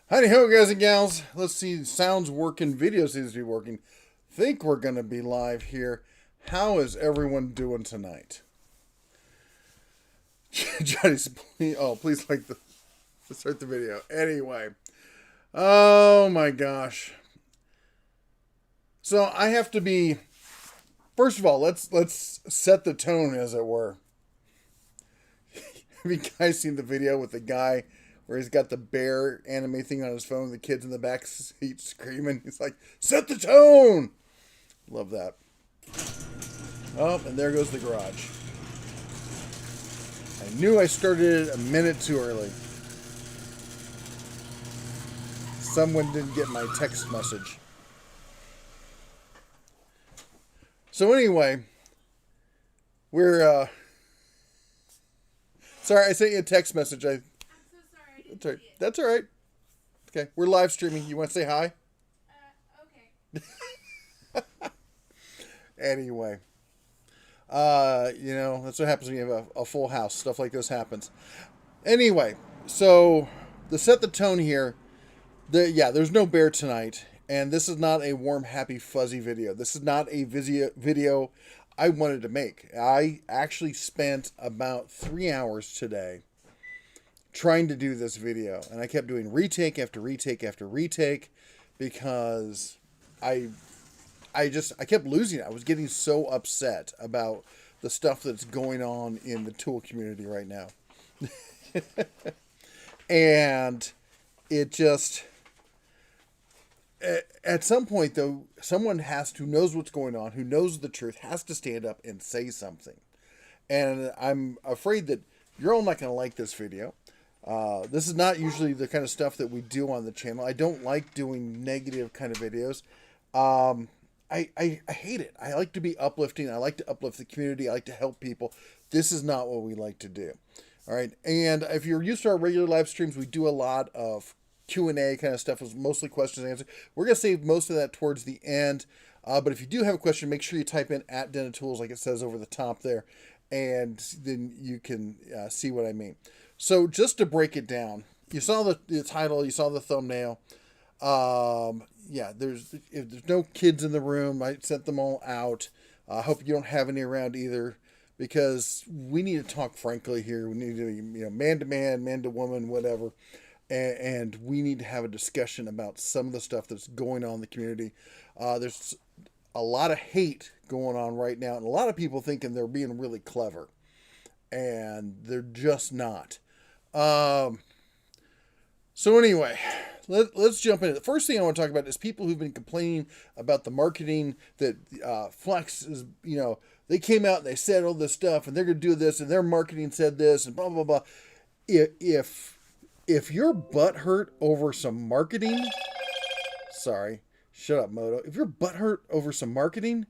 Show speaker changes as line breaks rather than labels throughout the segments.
Howdy ho, guys and gals. Let's see, sounds working, video seems to be working. Think we're going to be live here. How is everyone doing tonight? Johnny's, please like the, start the video. Anyway, oh my gosh. So I have to be, first of all, let's set the tone, as it were. Have you guys seen the video with the guy where he's got the bear anime thing on his phone, the kids in the back seat screaming? He's like, set the tone! Love that. Oh, and there goes the garage. I knew I started it a minute too early. Someone didn't get my text message. So anyway, we're, sorry, I sent you a text message.
I'm so sorry. I didn't see it.
That's all right. Okay, we're live streaming. You want to say hi?
Okay.
Anyway, that's what happens when you have a full house. Stuff like this happens. Anyway, so to set the tone here, there's no bear tonight, and this is not a warm, happy, fuzzy video. This is not a video I wanted to make. I actually spent about 3 hours today trying to do this video, and I kept doing retake after retake after retake because I kept losing it. I was getting so upset about the stuff that's going on in the tool community right now. And it just, at some point though, someone who knows what's going on, who knows the truth, has to stand up and say something. And I'm afraid that you're all not going to like this video. This is not usually the kind of stuff that we do on the channel. I don't like doing negative kind of videos. I hate it. I like to be uplifting. I like to uplift the community. I like to help people. This is not what we like to do. All right. And if you're used to our regular live streams, we do a lot of Q&A kind of stuff. It's mostly questions and answers. We're going to save most of that towards the end. But if you do have a question, make sure you type in @DenTools like it says over the top there. And then you can see what I mean. So just to break it down, you saw the title, you saw the thumbnail. If there's no kids in the room, I sent them all out. I hope you don't have any around either, because we need to talk frankly here. We need to, man to man, man to woman, whatever. And we need to have a discussion about some of the stuff that's going on in the community. There's a lot of hate going on right now, and a lot of people thinking they're being really clever, and they're just not. So anyway, let's jump into it. The first thing I want to talk about is people who've been complaining about the marketing that Flex is, they came out and they said all this stuff and they're going to do this and their marketing said this and blah, blah, blah. If you're butthurt over some marketing, sorry, shut up, Moto. If you're butthurt over some marketing,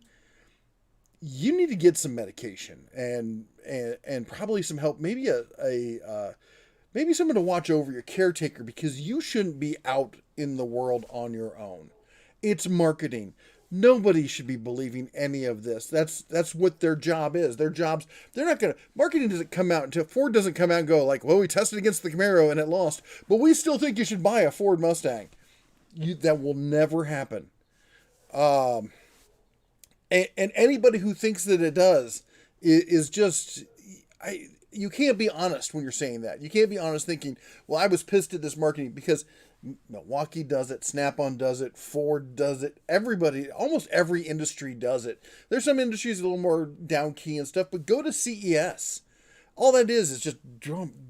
you need to get some medication and probably some help. Maybe maybe someone to watch over your caretaker, because you shouldn't be out in the world on your own. It's marketing. Nobody should be believing any of this. That's what their job is. They're not going to, marketing doesn't come out until Ford doesn't come out and go like, well, we tested against the Camaro and it lost, but we still think you should buy a Ford Mustang. That will never happen. And anybody who thinks that it does is just, you can't be honest when you're saying that. You can't be honest thinking, well, I was pissed at this marketing, because Milwaukee does it, Snap-on does it, Ford does it, everybody, almost every industry does it. There's some industries a little more down key and stuff, but go to CES. All that is just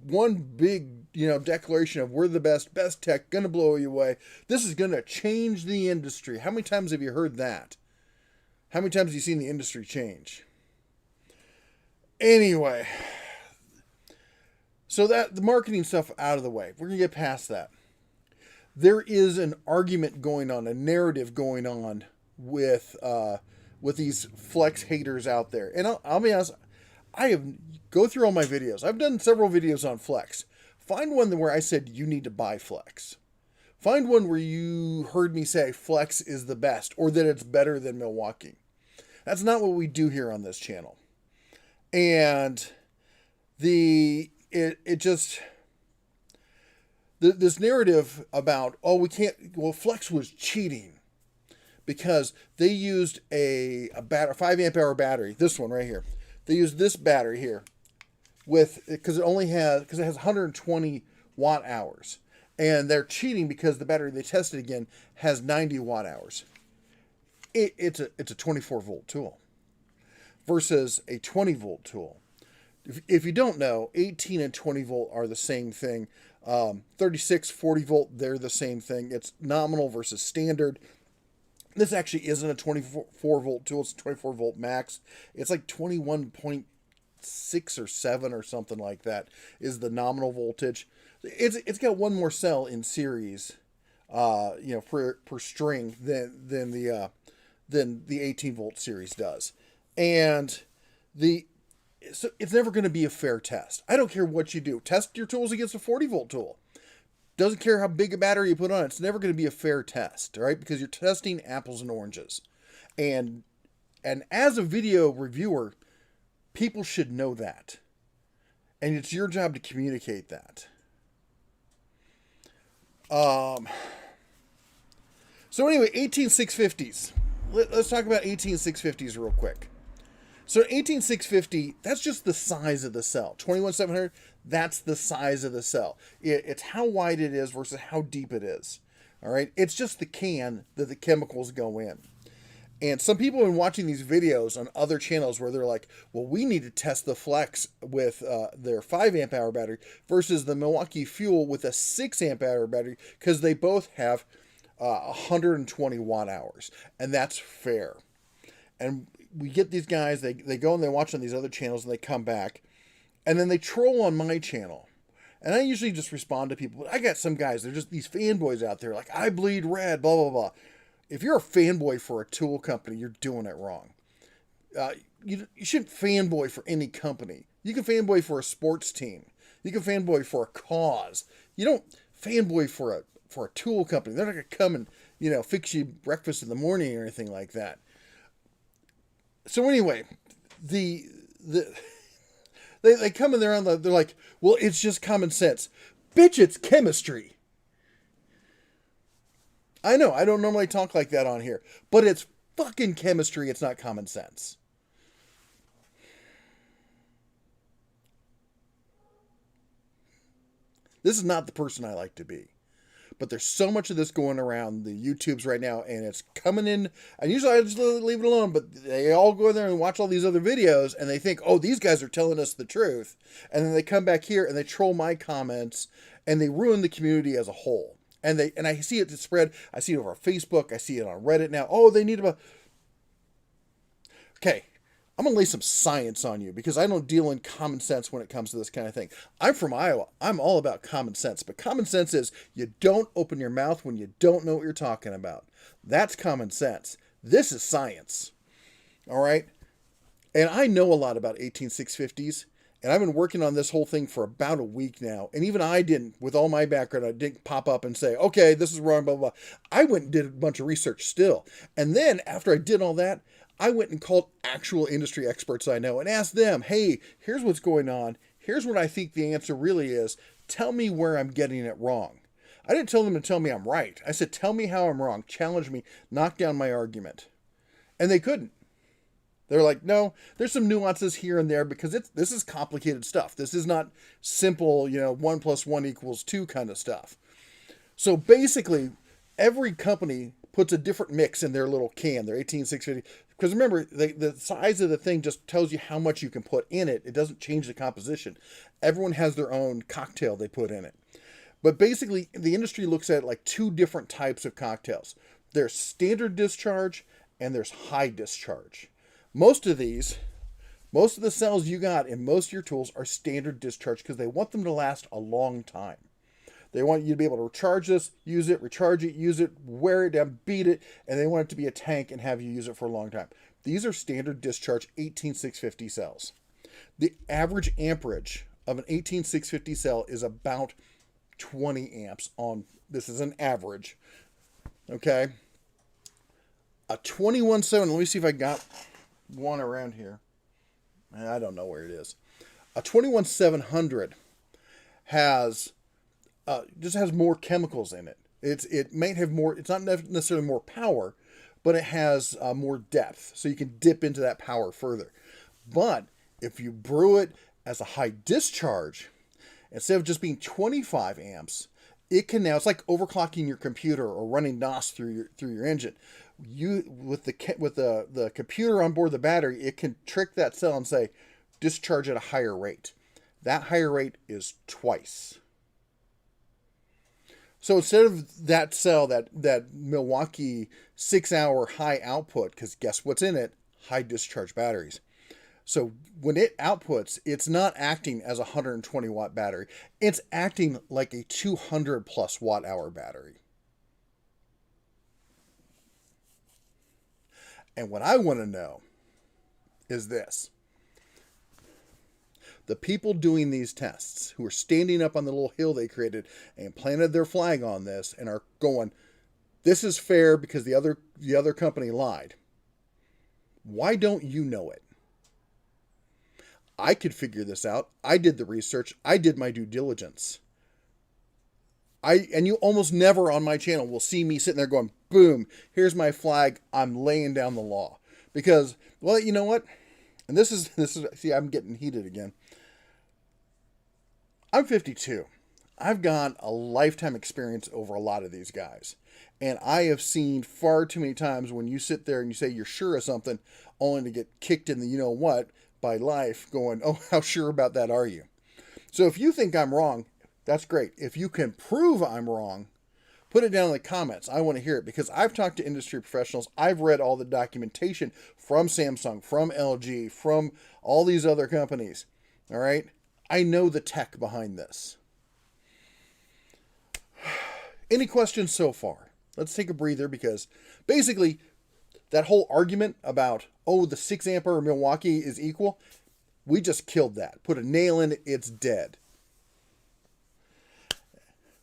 one big, declaration of we're the best tech, gonna blow you away. This is gonna change the industry. How many times have you heard that? How many times have you seen the industry change? Anyway, so that the marketing stuff out of the way, we're going to get past that. There is an argument going on, a narrative going on with these Flex haters out there. And I'll be honest, go through all my videos. I've done several videos on Flex. Find one where I said you need to buy Flex. Find one where you heard me say Flex is the best, or that it's better than Milwaukee. That's not what we do here on this channel. And the this narrative about, oh, we can't, well, Flex was cheating because they used a 5 amp hour battery, this one right here. They used this battery here because it has 120 watt hours. And they're cheating because the battery they tested again has 90 watt hours. It's a 24 volt tool versus a 20 volt tool. If you don't know, 18 and 20 volt are the same thing. 36, 40 volt, they're the same thing. It's nominal versus standard. This actually isn't a 24 volt tool. It's a 24 volt max. It's like 21.6 or 7 or something like that is the nominal voltage. It's got one more cell in series, per string than the 18 volt series does, and so it's never going to be a fair test. I don't care what you do. Test your tools against a 40 volt tool. Doesn't care how big a battery you put on it. It's never going to be a fair test, right? Because you're testing apples and oranges, and as a video reviewer, people should know that, and it's your job to communicate that. So anyway, 18650s. Let's talk about 18650s real quick. So 18650, that's just the size of the cell. 21700, that's the size of the cell. It's how wide it is versus how deep it is. All right, it's just the can that the chemicals go in. And some people have been watching these videos on other channels where they're like, well, we need to test the Flex with their 5 amp hour battery versus the Milwaukee Fuel with a 6 amp hour battery because they both have 120 watt hours. And that's fair. And we get these guys, they go and they watch on these other channels and they come back. And then they troll on my channel. And I usually just respond to people. But I got some guys, they're just these fanboys out there like, I bleed red, blah, blah, blah. If you're a fanboy for a tool company, you're doing it wrong. You shouldn't fanboy for any company. You can fanboy for a sports team. You can fanboy for a cause. You don't fanboy for a tool company. They're not going to come and fix you breakfast in the morning or anything like that. So anyway, they come in there they're like, well, it's just common sense. Bitch, it's chemistry. I know, I don't normally talk like that on here, but it's fucking chemistry. It's not common sense. This is not the person I like to be. But there's so much of this going around the YouTubes right now, and it's coming in. And usually I just leave it alone, but they all go in there and watch all these other videos, and they think, oh, these guys are telling us the truth. And then they come back here and they troll my comments, and they ruin the community as a whole. And I see it spread. I see it over Facebook. I see it on Reddit now. Oh, they need to. Okay, I'm going to lay some science on you because I don't deal in common sense when it comes to this kind of thing. I'm from Iowa. I'm all about common sense. But common sense is you don't open your mouth when you don't know what you're talking about. That's common sense. This is science. All right? And I know a lot about 18650s. And I've been working on this whole thing for about a week now. And even I didn't, with all my background, I didn't pop up and say, okay, this is wrong, blah, blah, blah. I went and did a bunch of research still. And then after I did all that, I went and called actual industry experts I know and asked them, hey, here's what's going on. Here's what I think the answer really is. Tell me where I'm getting it wrong. I didn't tell them to tell me I'm right. I said, tell me how I'm wrong. Challenge me. Knock down my argument. And they couldn't. They're like, no, there's some nuances here and there because this is complicated stuff. This is not simple, 1 + 1 = 2 kind of stuff. So basically, every company puts a different mix in their little can, their 18650. Because remember, the size of the thing just tells you how much you can put in it. It doesn't change the composition. Everyone has their own cocktail they put in it. But basically, the industry looks at like 2 different types of cocktails. There's standard discharge and there's high discharge. Most of the cells you got in most of your tools are standard discharge because they want them to last a long time. They want you to be able to recharge this, use it, recharge it, use it, wear it down, beat it, and they want it to be a tank and have you use it for a long time. These are standard discharge 18650 cells. The average amperage of an 18650 cell is about 20 amps on, this is an average, okay? A 217, let me see if I got one around here. I don't know where it is. A 21700 has just has more chemicals in it. It may have more. It's not necessarily more power, but it has more depth, so you can dip into that power further. But if you brew it as a high discharge, instead of just being 25 amps, it can now. It's like overclocking your computer or running NOS through your engine. You with the computer on board the battery, it can trick that cell and say discharge at a higher rate. That higher rate is twice. So instead of that cell, that Milwaukee 6-hour high output, because guess what's in it? High discharge batteries. So when it outputs, it's not acting as a 120 watt battery. It's acting like a 200 plus watt hour battery. And what I want to know is this. The people doing these tests who are standing up on the little hill they created and planted their flag on this and are going, this is fair because the other company lied. Why don't you know it? I could figure this out. I did the research. I did my due diligence. And you almost never on my channel will see me sitting there going, boom, here's my flag. I'm laying down the law. Because, well, you know what? And this is, see, I'm getting heated again. I'm 52. I've got a lifetime experience over a lot of these guys. And I have seen far too many times when you sit there and you say you're sure of something, only to get kicked in the you know what by life going, oh, how sure about that are you? So if you think I'm wrong, that's great. If you can prove I'm wrong, put it down in the comments. I want to hear it because I've talked to industry professionals. I've read all the documentation from Samsung, from LG, from all these other companies. All right. I know the tech behind this. Any questions so far? Let's take a breather because basically that whole argument about, oh, the 6 ampere Milwaukee is equal, we just killed that. Put a nail in it. It's dead.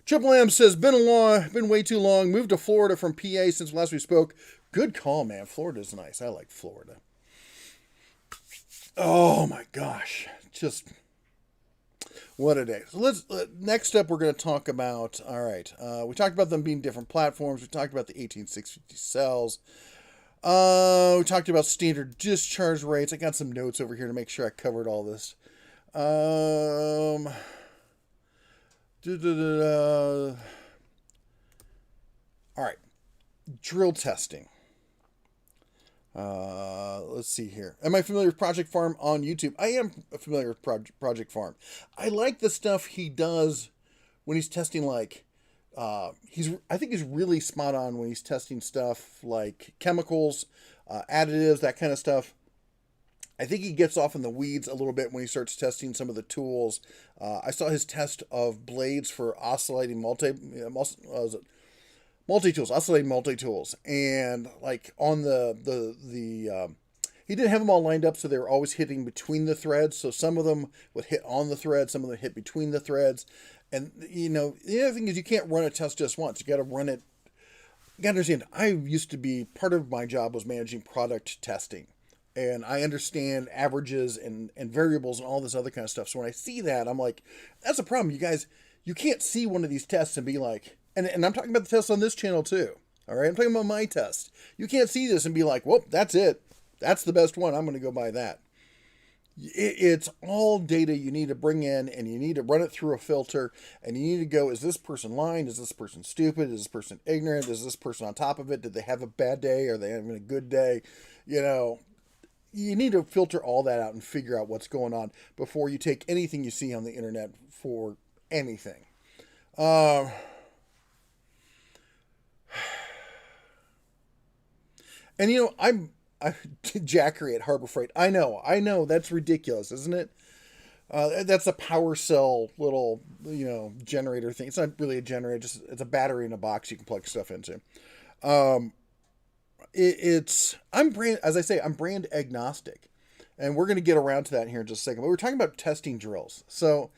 Triple M says, been way too long. Moved to Florida from PA since last we spoke. Good call, man. Florida's nice. I like Florida. Oh my gosh. Just what a day. So next up, we're going to talk about, all right. We talked about them being different platforms. We talked about the 18650 cells. We talked about standard discharge rates. I got some notes over here to make sure I covered all this. All right. Drill testing. Let's see here. Am I familiar with Project Farm on YouTube? I am familiar with Project Farm. I like the stuff he does when he's testing, like, I think he's really spot on when he's testing stuff like chemicals, additives, that kind of stuff. I think he gets off in the weeds a little bit when he starts testing some of the tools. I saw his test of blades for oscillating multi-tools, oscillating multi-tools. And like on he didn't have them all lined up so they were always hitting between the threads. So some of them would hit on the thread, some of them hit between the threads. And, you know, the other thing is you can't run a test just once. You got to run it. You got to understand, I used to be, part of my job was managing product testing. And I understand averages and variables and all this other kind of stuff. So when I see that, I'm like, that's a problem. You guys, you can't see one of these tests and be like, and I'm talking about the tests on this channel too. All right. I'm talking about my test. You can't see this and be like, well, that's it. That's the best one. I'm going to go buy that. It's all data you need to bring in and you need to run it through a filter and you need to go, is this person lying? Is this person stupid? Is this person ignorant? Is this person on top of it? Did they have a bad day? Are they having a good day? You know, you need to filter all that out and figure out what's going on before you take anything you see on the internet for anything. And you know, I'm Jackery at Harbor Freight. I know, that's ridiculous, isn't it? That's a power cell little, you know, generator thing. It's not really a generator, it's a battery in a box you can plug stuff into. I'm brand agnostic, and we're going to get around to that here in just a second. But we're talking about testing drills. So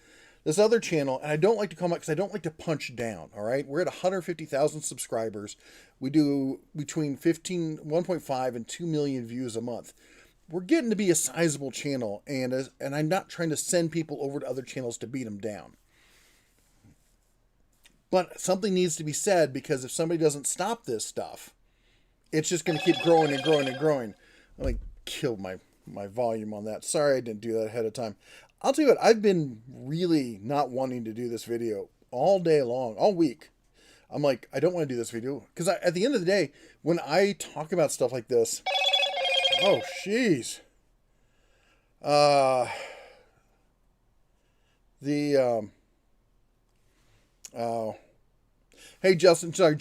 this other channel, and I don't like to come out because I don't like to punch down. All right, we're at 150,000 subscribers. We do between 1.5 and 2 million views a month. We're getting to be a sizable channel, and I'm not trying to send people over to other channels to beat them down. But something needs to be said, because if somebody doesn't stop this stuff, it's just going to keep growing and growing and growing. I'm like, kill my volume on that. Sorry I didn't do that ahead of time. I'll tell you what, I've been really not wanting to do this video all day long, all week. I'm like, I don't want to do this video, because at the end of the day, when I talk about stuff like this, oh, jeez. Hey, Justin Dow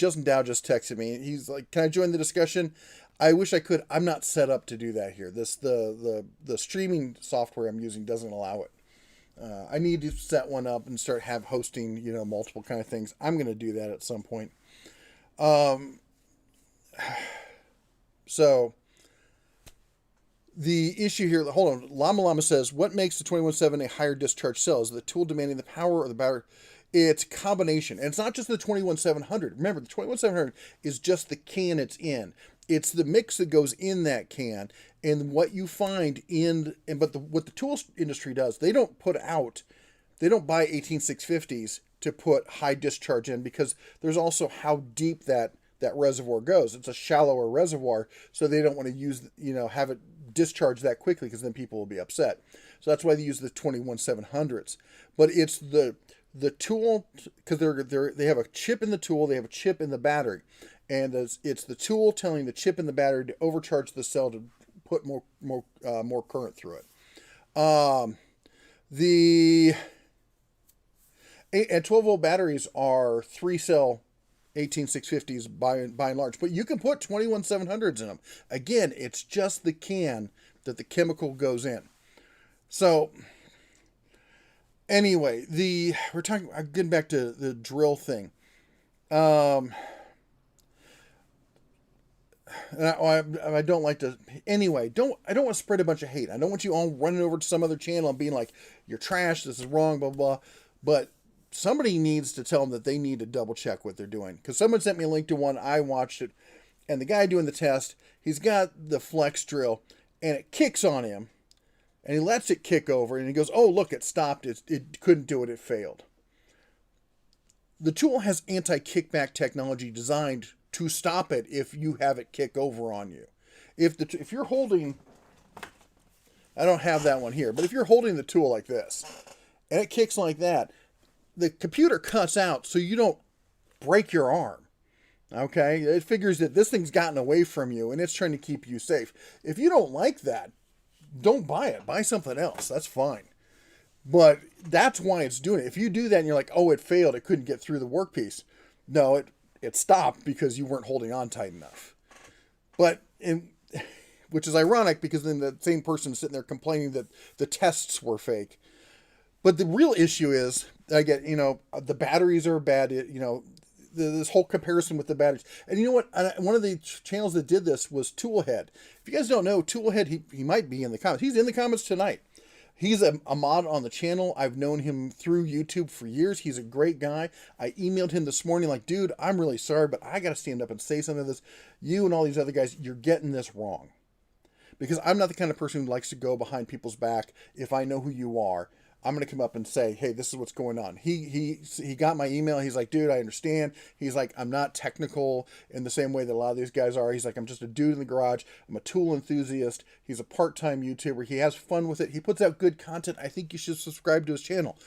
just texted me. He's like, can I join the discussion? I wish I could. I'm not set up to do that here. The streaming software I'm using doesn't allow it. I need to set one up and start hosting, multiple kind of things. I'm going to do that at some point. So the issue here, hold on. Llama says, what makes the 21.7 a higher discharge cell? Is the tool demanding the power or the battery? It's combination. And it's not just the 21.700. Remember, the 21.700 is just the can it's in. It's the mix that goes in that can, and what you find what the tool industry does, they don't buy 18650s to put high discharge in, because there's also how deep that reservoir goes. It's a shallower reservoir, so they don't want to have it discharge that quickly, because then people will be upset. So that's why they use the 21.700s. But it's the tool, because they have a chip in the tool, they have a chip in the battery. And it's the tool telling the chip in the battery to overcharge the cell to put more current through it. And 12-volt batteries are 3-cell 18650s by and large, but you can put 21.700s in them. Again, it's just the can that the chemical goes in. So anyway, I'm getting back to the drill thing. I don't like to. Anyway, I don't want to spread a bunch of hate. I don't want you all running over to some other channel and being like, "You're trash. This is wrong." Blah blah. But somebody needs to tell them that they need to double check what they're doing. Because someone sent me a link to one. I watched it, and the guy doing the test, he's got the flex drill, and it kicks on him, and he lets it kick over, and he goes, "Oh look, it stopped. It couldn't do it. It failed." The tool has anti-kickback technology designed to stop it if you have it kick over on you. If you're holding, I don't have that one here, but if you're holding the tool like this and it kicks like that, the computer cuts out so you don't break your arm. Okay? It figures that this thing's gotten away from you and it's trying to keep you safe. If you don't like that, don't buy it. Buy something else. That's fine. But that's why it's doing it. If you do that and you're like, oh, it failed, it couldn't get through the workpiece. No, it stopped because you weren't holding on tight enough. Which is ironic, because then the same person is sitting there complaining that the tests were fake. But the real issue is, the batteries are bad, this whole comparison with the batteries. And you know what? One of the channels that did this was Toolhead. If you guys don't know, Toolhead, he might be in the comments. He's in the comments tonight. He's a mod on the channel. I've known him through YouTube for years. He's a great guy. I emailed him this morning like, dude, I'm really sorry, but I got to stand up and say something to this. You and all these other guys, you're getting this wrong. Because I'm not the kind of person who likes to go behind people's back. If I know who you are, I'm going to come up and say, hey, this is what's going on. He got my email. He's like, dude, I understand. He's like, I'm not technical in the same way that a lot of these guys are. He's like, I'm just a dude in the garage. I'm a tool enthusiast. He's a part-time YouTuber. He has fun with it. He puts out good content. I think you should subscribe to his channel.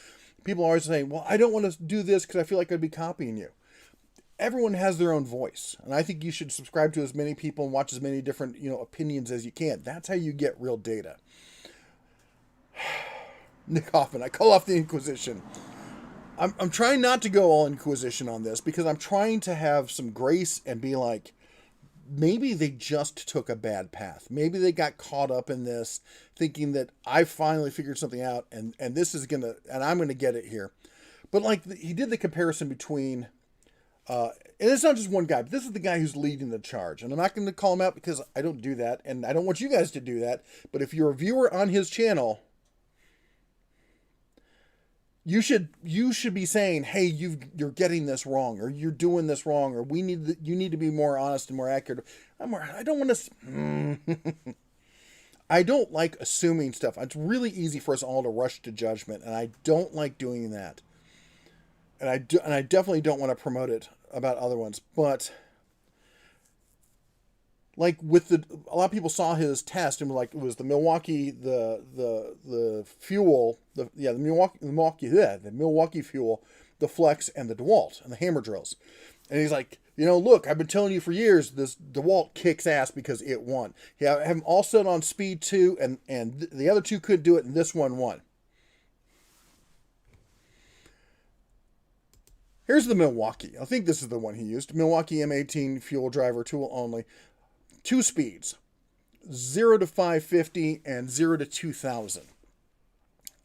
People are always saying, well, I don't want to do this because I feel like I'd be copying you. Everyone has their own voice. And I think you should subscribe to as many people and watch as many different, opinions as you can. That's how you get real data. Nick Hoffman, I call off the Inquisition. I'm trying not to go all Inquisition on this, because I'm trying to have some grace and be like, maybe they just took a bad path. Maybe they got caught up in this, thinking that I finally figured something out, and this is and I'm gonna get it here. But he did the comparison between, and it's not just one guy, but this is the guy who's leading the charge. And I'm not going to call him out because I don't do that, and I don't want you guys to do that. But if you're a viewer on his channel, you should be saying, hey, you're getting this wrong, or you're doing this wrong, or you need to be more honest and more accurate. I don't want to. I don't like assuming stuff. It's really easy for us all to rush to judgment, and I don't like doing that. and I definitely don't want to promote it about other ones, but like with a lot of people saw his test and were like, it was the Milwaukee, the fuel, the Milwaukee fuel, the Flex, and the Dewalt and the hammer drills. And he's like, look, I've been telling you for years, this Dewalt kicks ass because it won. Yeah, I have them all set on speed 2, and the other two couldn't do it, and this one won. Here's the Milwaukee. I think this is the one he used. Milwaukee M18 fuel driver tool only. 2 speeds, 0 to 550 and 0 to 2000.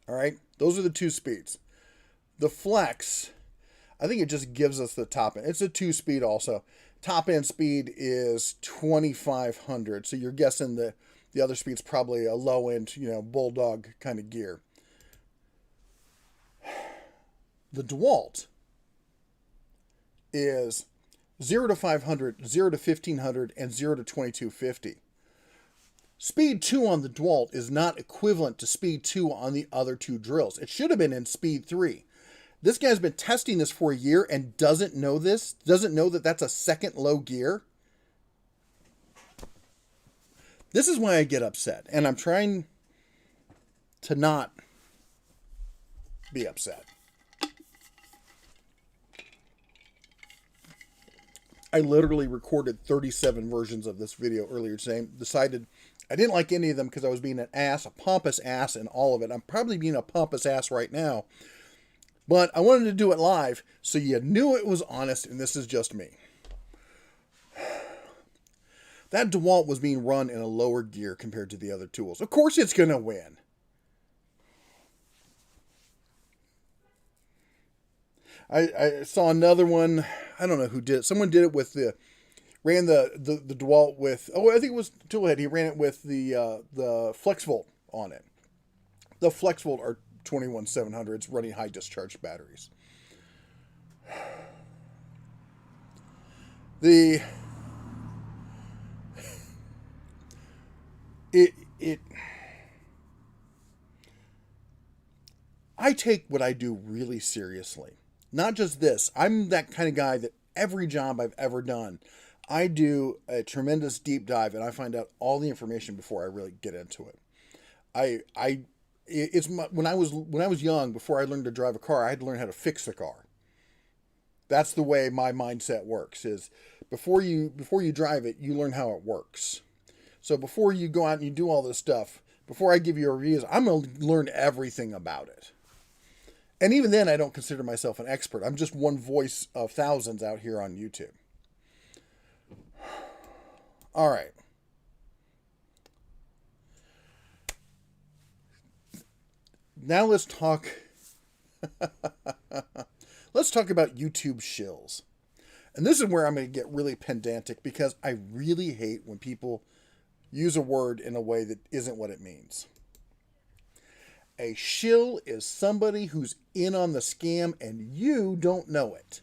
All right, those are the 2 speeds. The Flex, I think it just gives us the top end. It's a 2-speed also. Top end speed is 2500. So you're guessing the other speed's probably a low end, bulldog kind of gear. The Dewalt is 0 to 500, 0 to 1500, and 0 to 2250. Speed 2 on the Dewalt is not equivalent to speed 2 on the other 2 drills. It should have been in speed 3. This guy's been testing this for a year and doesn't know this, doesn't know that that's a second low gear. This is why I get upset, and I'm trying to not be upset. I literally recorded 37 versions of this video earlier today. Decided I didn't like any of them because I was being an ass, a pompous ass in all of it. I'm probably being a pompous ass right now. But I wanted to do it live so you knew it was honest, and this is just me. That Dewalt was being run in a lower gear compared to the other tools. Of course it's going to win. I saw another one. I don't know who did it. Someone did it with ran the Dewalt with, I think it was Toolhead. He ran it with the Flex Volt on it. The Flex Volt are 21700s running high discharge batteries. I take what I do really seriously. Not just this. I'm that kind of guy that every job I've ever done, I do a tremendous deep dive and I find out all the information before I really get into it. When I was young, before I learned to drive a car, I had to learn how to fix the car. That's the way my mindset works. Is before you drive it, you learn how it works. So before you go out and you do all this stuff, before I give you a review, I'm going to learn everything about it. And even then, I don't consider myself an expert. I'm just one voice of thousands out here on YouTube. All right. Now let's talk. Let's talk about YouTube shills. And this is where I'm going to get really pedantic because I really hate when people use a word in a way that isn't what it means. A shill is somebody who's in on the scam and you don't know it.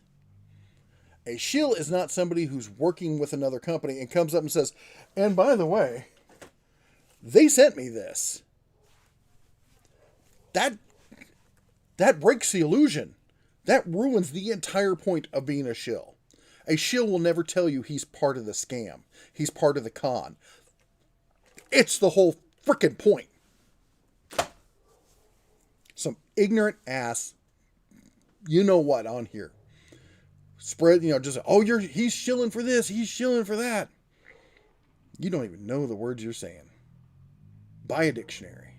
A shill is not somebody who's working with another company and comes up and says, and by the way, they sent me this. That breaks the illusion. That ruins the entire point of being a shill. A shill will never tell you he's part of the scam. He's part of the con. It's the whole frickin' point. Some ignorant ass, you know what, on here. Spread, just, he's shilling for this, he's shilling for that. You don't even know the words you're saying. Buy a dictionary.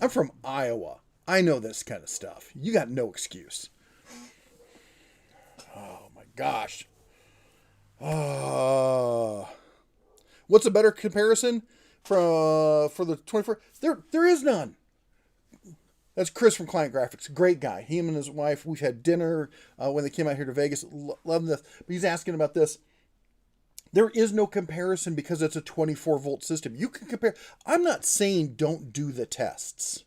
I'm from Iowa. I know this kind of stuff. You got no excuse. Oh my gosh. What's a better comparison for the 24? There is none. That's Chris from Client Graphics. Great guy. Him and his wife, we've had dinner when they came out here to Vegas. Love this. But he's asking about this. There is no comparison because it's a 24-volt system. You can compare. I'm not saying don't do the tests.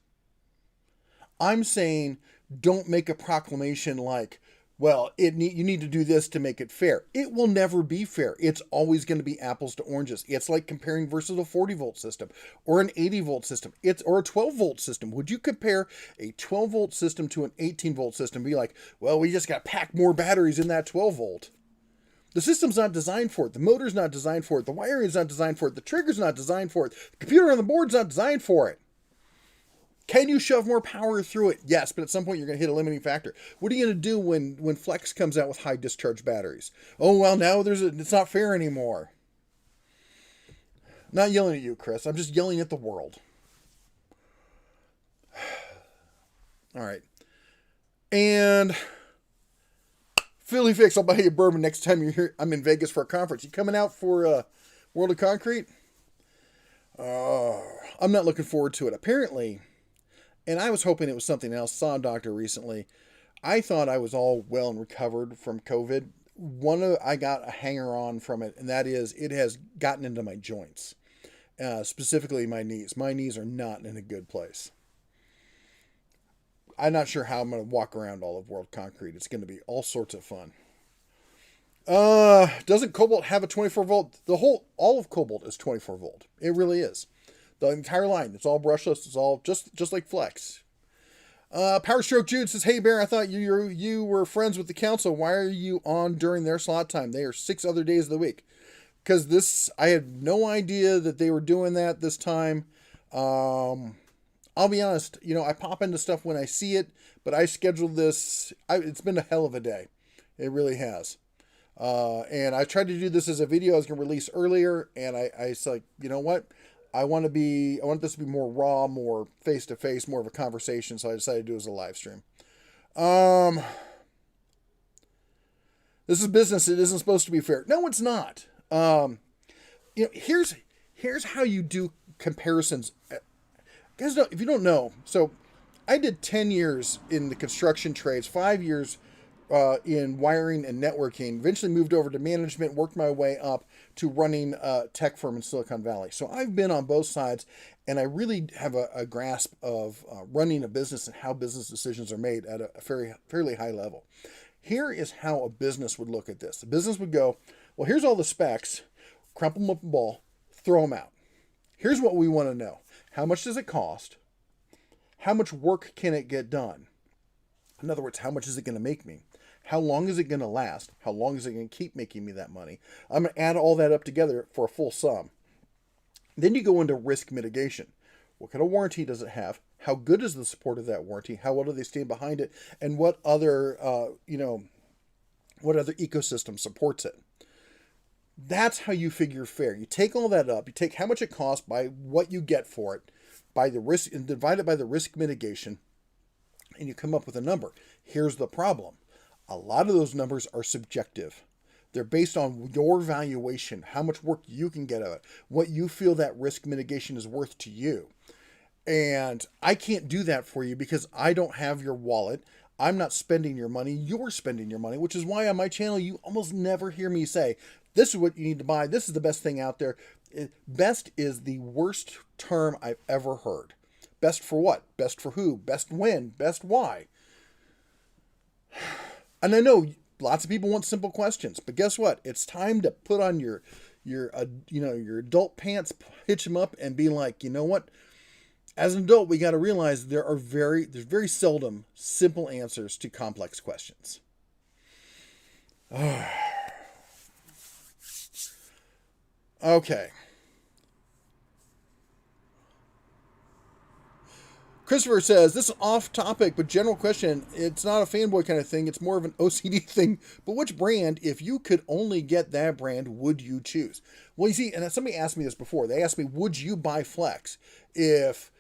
I'm saying don't make a proclamation like, well, you need to do this to make it fair. It will never be fair. It's always going to be apples to oranges. It's like comparing versus a 40-volt system or an 80-volt system. Or a 12-volt system. Would you compare a 12-volt system to an 18-volt system and be like, well, we just got to pack more batteries in that 12-volt? The system's not designed for it. The motor's not designed for it. The wiring is not designed for it. The trigger's not designed for it. The computer on the board's not designed for it. Can you shove more power through it? Yes, but at some point you're going to hit a limiting factor. What are you going to do when Flex comes out with high discharge batteries? Oh, well, now it's not fair anymore. Not yelling at you, Chris. I'm just yelling at the world. All right. And Philly Fix, I'll buy you a bourbon next time you're here. I'm in Vegas for a conference. You coming out for World of Concrete? I'm not looking forward to it. Apparently, and I was hoping it was something else. Saw a doctor recently. I thought I was all well and recovered from COVID. I got a hanger on from it, and that is it has gotten into my joints, specifically my knees. My knees are not in a good place. I'm not sure how I'm going to walk around all of World Concrete. It's going to be all sorts of fun. Doesn't Cobalt have a 24 volt? All of Cobalt is 24 volt. It really is. The entire line, it's all brushless. It's all just like Flex. Power Stroke Jude says, hey Bear, I thought you were friends with the council. Why are you on during their slot time? They are 6 other days of the week. Because I had no idea that they were doing that this time. I'll be honest, I pop into stuff when I see it, but I scheduled this. It's been a hell of a day. It really has. And I tried to do this as a video I was going to release earlier, and I was like, you know what? I want this to be more raw, more face-to-face, more of a conversation, so I decided to do it as a live stream. This is business. It isn't supposed to be fair. No, it's not. Here's how you do comparisons. Guys, if you don't know, so I did 10 years in the construction trades, 5 years in wiring and networking, eventually moved over to management, worked my way up to running a tech firm in Silicon Valley. So I've been on both sides, and I really have a grasp of running a business and how business decisions are made at a fairly high level. Here is how a business would look at this. The business would go, well, here's all the specs, crumple them up a ball, throw them out. Here's what we want to know. How much does it cost? How much work can it get done? In other words, how much is it going to make me? How long is it going to last? How long is it going to keep making me that money? I'm going to add all that up together for a full sum. Then you go into risk mitigation. What kind of warranty does it have? How good is the support of that warranty? How well do they stand behind it? And what other, what other ecosystem supports it? That's how you figure fair. You take all that up. You take how much it costs by what you get for it, by the risk, and divide it by the risk mitigation, and you come up with a number. Here's the problem. A lot of those numbers are subjective. They're based on your valuation, how much work you can get out of it, what you feel that risk mitigation is worth to you. And I can't do that for you because I don't have your wallet. I'm not spending your money. You're spending your money, which is why on my channel, you almost never hear me say, this is what you need to buy. This is the best thing out there. Best is the worst term I've ever heard. Best for what? Best for who? Best when? Best why? And I know lots of people want simple questions, but guess what? It's time to put on your adult pants, hitch them up, and be like, you know what? As an adult, we got to realize there's very seldom simple answers to complex questions. Okay. Christopher says, this is off topic, but general question. It's not a fanboy kind of thing. It's more of an OCD thing. But which brand, if you could only get that brand, would you choose? Well, you see, and somebody asked me this before. They asked me, would you buy Flex? If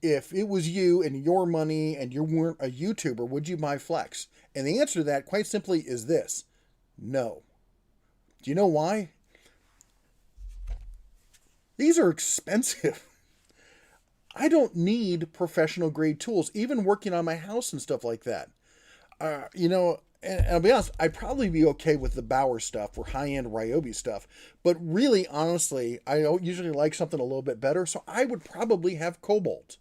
it was you and your money and you weren't a YouTuber, would you buy Flex? And the answer to that, quite simply, is this. No. Do you know why? These are expensive. I don't need professional grade tools, even working on my house and stuff like that. And I'll be honest, I'd probably be okay with the Bauer stuff or high-end Ryobi stuff. But really, honestly, I usually like something a little bit better, so I would probably have Cobalt.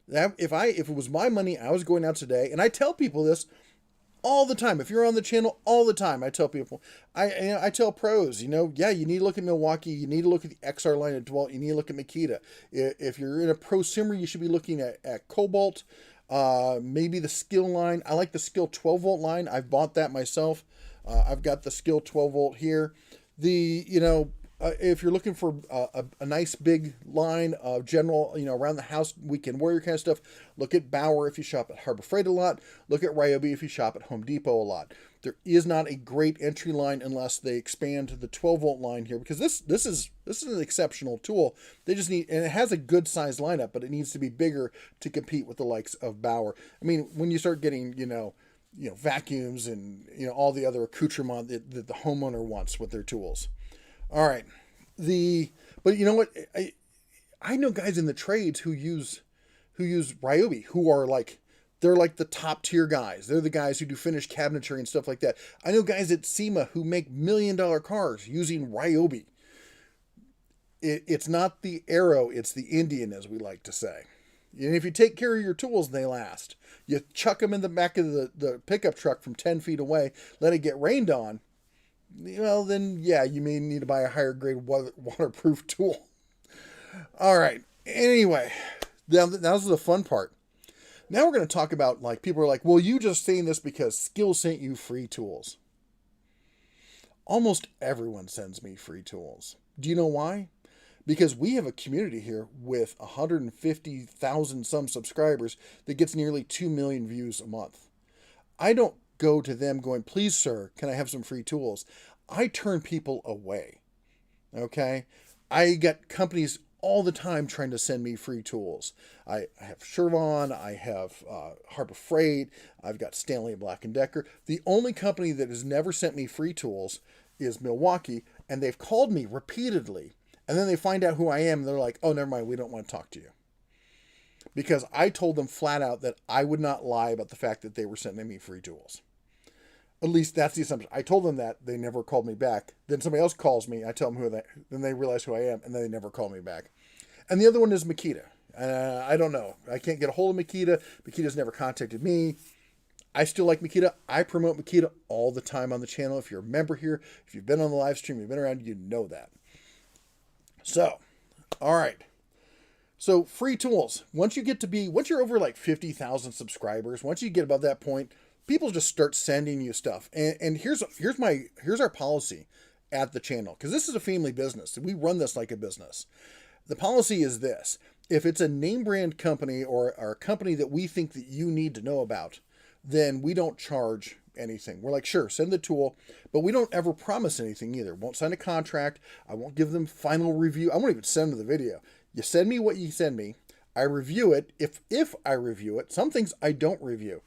If it was my money, I was going out today, and I tell people this all the time. If you're on the channel, all the time, I tell people, I tell pros, yeah, you need to look at Milwaukee, you need to look at the XR line of Dewalt, you need to look at Makita. If you're in a prosumer, you should be looking at Cobalt, maybe the Skill line. I like the Skill 12 volt line. I've bought that myself. I've got the Skill 12 volt here. If you're looking for a nice big line of general, around the house, weekend warrior kind of stuff, look at Bauer if you shop at Harbor Freight a lot. Look at Ryobi if you shop at Home Depot a lot. There is not a great entry line unless they expand to the 12 volt line here, because this is an exceptional tool. They just need, and it has a good size lineup, but it needs to be bigger to compete with the likes of Bauer. I mean, when you start getting, vacuums and, all the other accoutrement that the homeowner wants with their tools. All right. But you know what? I know guys in the trades who use Ryobi, who are they're like the top tier guys. They're the guys who do finished cabinetry and stuff like that. I know guys at SEMA who make $1 million cars using Ryobi. It's not the Arrow, it's the Indian, as we like to say. And if you take care of your tools, they last. You chuck them in the back of the pickup truck from 10 feet away, let it get rained on. Well, then, yeah, you may need to buy a higher grade waterproof tool. All right. Anyway, now this is the fun part. Now we're going to talk about, people are like, well, you just saying this because Skill sent you free tools. Almost everyone sends me free tools. Do you know why? Because we have a community here with 150,000 some subscribers that gets nearly 2 million views a month. I don't go to them going, please, sir, can I have some free tools? I turn people away. Okay? I get companies all the time trying to send me free tools. I have Shervon, I have Harbor Freight, I've got Stanley Black & Decker. The only company that has never sent me free tools is Milwaukee, and they've called me repeatedly, and then they find out who I am, and they're like, oh, never mind, we don't want to talk to you. Because I told them flat out that I would not lie about the fact that they were sending me free tools. At least that's the assumption. I told them that. They never called me back. Then somebody else calls me. I tell them then they realize who I am, and then they never call me back. And the other one is Makita. I don't know. I can't get a hold of Makita. Makita's never contacted me. I still like Makita. I promote Makita all the time on the channel. If you're a member here, if you've been on the live stream, you've been around, you know that. So, all right. So free tools. Once you're over 50,000 subscribers, once you get above that point, people just start sending you stuff. And here's our policy at the channel, because this is a family business. We run this like a business. The policy is this: if it's a name brand company or a company that we think that you need to know about, then we don't charge anything. We're like, sure, send the tool, but we don't ever promise anything either. Won't sign a contract. I won't give them final review. I won't even send them the video. You send me what you send me. I review it. If I review it, some things I don't review.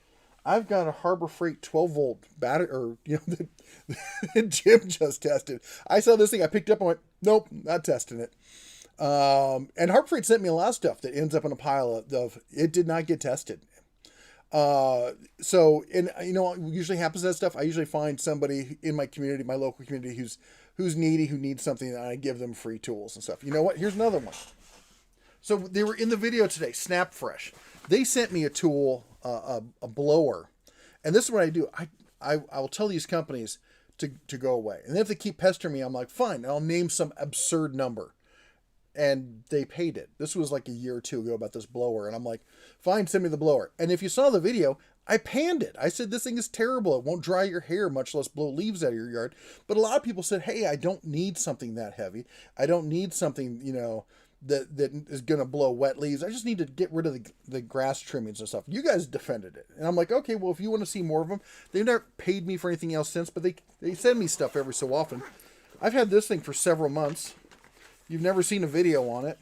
I've got a Harbor Freight 12 volt battery, that Jim just tested. I saw this thing, I picked up and went, nope, not testing it. And Harbor Freight sent me a lot of stuff that ends up in a pile of it did not get tested. What usually happens to that stuff, I usually find somebody in my community, my local community, who's needy, who needs something, and I give them free tools and stuff. You know what? Here's another one. So they were in the video today, Snap Fresh. They sent me a tool, a blower. And this is what I do. I will tell these companies to go away. And then if they keep pestering me, I'm like, fine, I'll name some absurd number. And they paid it. This was like a year or two ago about this blower. And I'm like, fine, send me the blower. And if you saw the video, I panned it. I said, this thing is terrible. It won't dry your hair, much less blow leaves out of your yard. But a lot of people said, hey, I don't need something that heavy. I don't need something, that is going to blow wet leaves. I just need to get rid of the grass trimmings and stuff. You guys defended it. And I'm like, okay, well, if you want to see more of them, they've never paid me for anything else since, but they send me stuff every so often. I've had this thing for several months. You've never seen a video on it.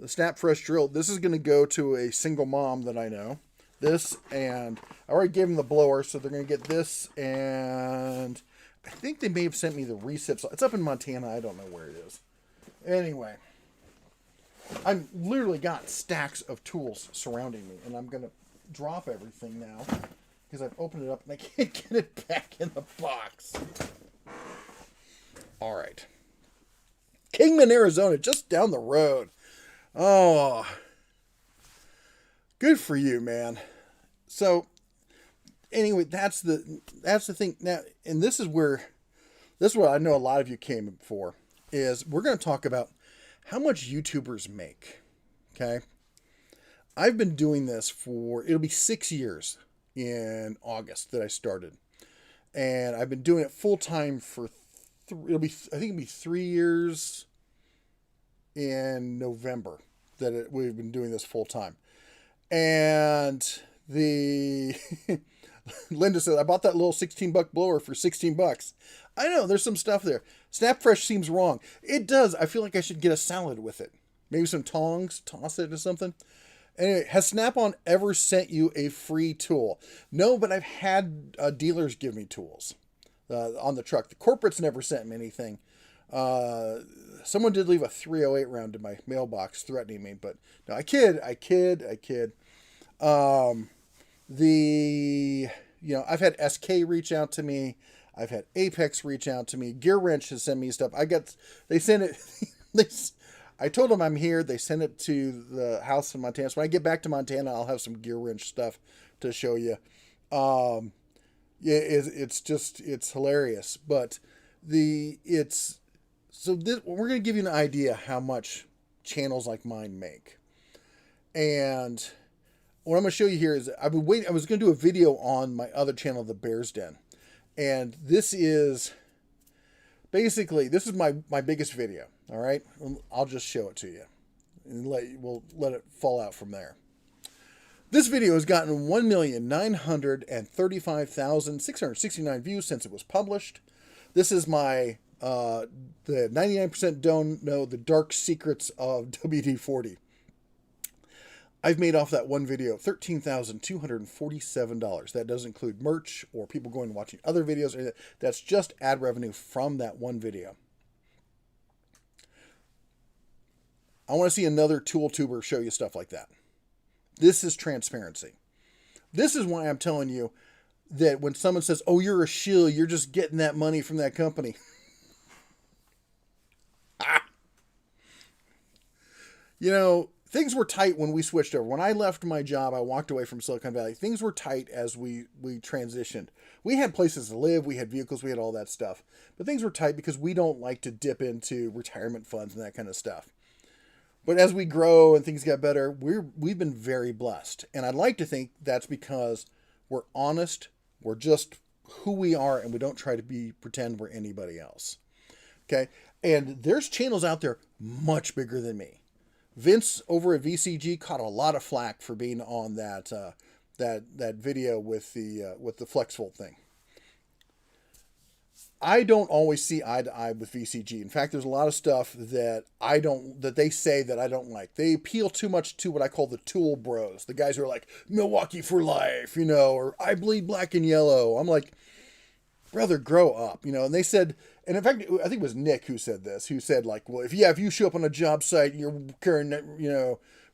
The Snap Fresh drill. This is going to go to a single mom that I know. This, and I already gave them the blower, so they're going to get this, and I think they may have sent me the recip. It's up in Montana. I don't know where it is. Anyway, I've literally got stacks of tools surrounding me, and I'm going to drop everything now because I've opened it up and I can't get it back in the box. All right. Kingman, Arizona, just down the road. Oh, good for you, man. So, anyway, that's the thing now, and this is what I know a lot of you came for, is we're going to talk about how much YouTubers make. Okay. I've been doing this it'll be 6 years in August that I started. And I've been doing it full time for, I think it'll be 3 years in November that we've been doing this full time. And Linda said, I bought that little $16 blower for $16. I know there's some stuff there. Snap Fresh seems wrong. It does. I feel like I should get a salad with it. Maybe some tongs, toss it or something. Anyway, has Snap-on ever sent you a free tool? No, but I've had dealers give me tools on the truck. The corporates never sent me anything. Someone did leave a 308 round in my mailbox threatening me, but no, I kid. I've had SK reach out to me. I've had Apex reach out to me. Gear Wrench has sent me stuff. They sent it. I told them I'm here. They sent it to the house in Montana. So when I get back to Montana, I'll have some Gear Wrench stuff to show you. It's hilarious. But we're going to give you an idea how much channels like mine make. And what I'm going to show you here is I was going to do a video on my other channel, The Bear's Den. And this is my biggest video. All right. I'll just show it to you and we'll let it fall out from there. This video has gotten 1,935,669 views since it was published. This is my, the 99% don't know the dark secrets of WD-40. I've made off that one video $13,247. That doesn't include merch or people going and watching other videos. That's just ad revenue from that one video. I want to see another tool tuber show you stuff like that. This is transparency. This is why I'm telling you that when someone says, oh, you're a shill, you're just getting that money from that company. Things were tight when we switched over. When I left my job, I walked away from Silicon Valley. Things were tight as we transitioned. We had places to live. We had vehicles. We had all that stuff. But things were tight because we don't like to dip into retirement funds and that kind of stuff. But as we grow and things get better, we've been very blessed. And I'd like to think that's because we're honest. We're just who we are, and we don't try to pretend we're anybody else. Okay? And there's channels out there much bigger than me. Vince over at VCG caught a lot of flack for being on that video with the FlexVolt thing. I don't always see eye to eye with VCG. In fact, there's a lot of stuff that they say that I don't like. They appeal too much to what I call the tool bros, the guys who are like Milwaukee for life, or I bleed black and yellow. I'm like, brother, grow up, And they said, and in fact, I think it was Nick who said this, who said like, well, if you show up on a job site, and you're carrying,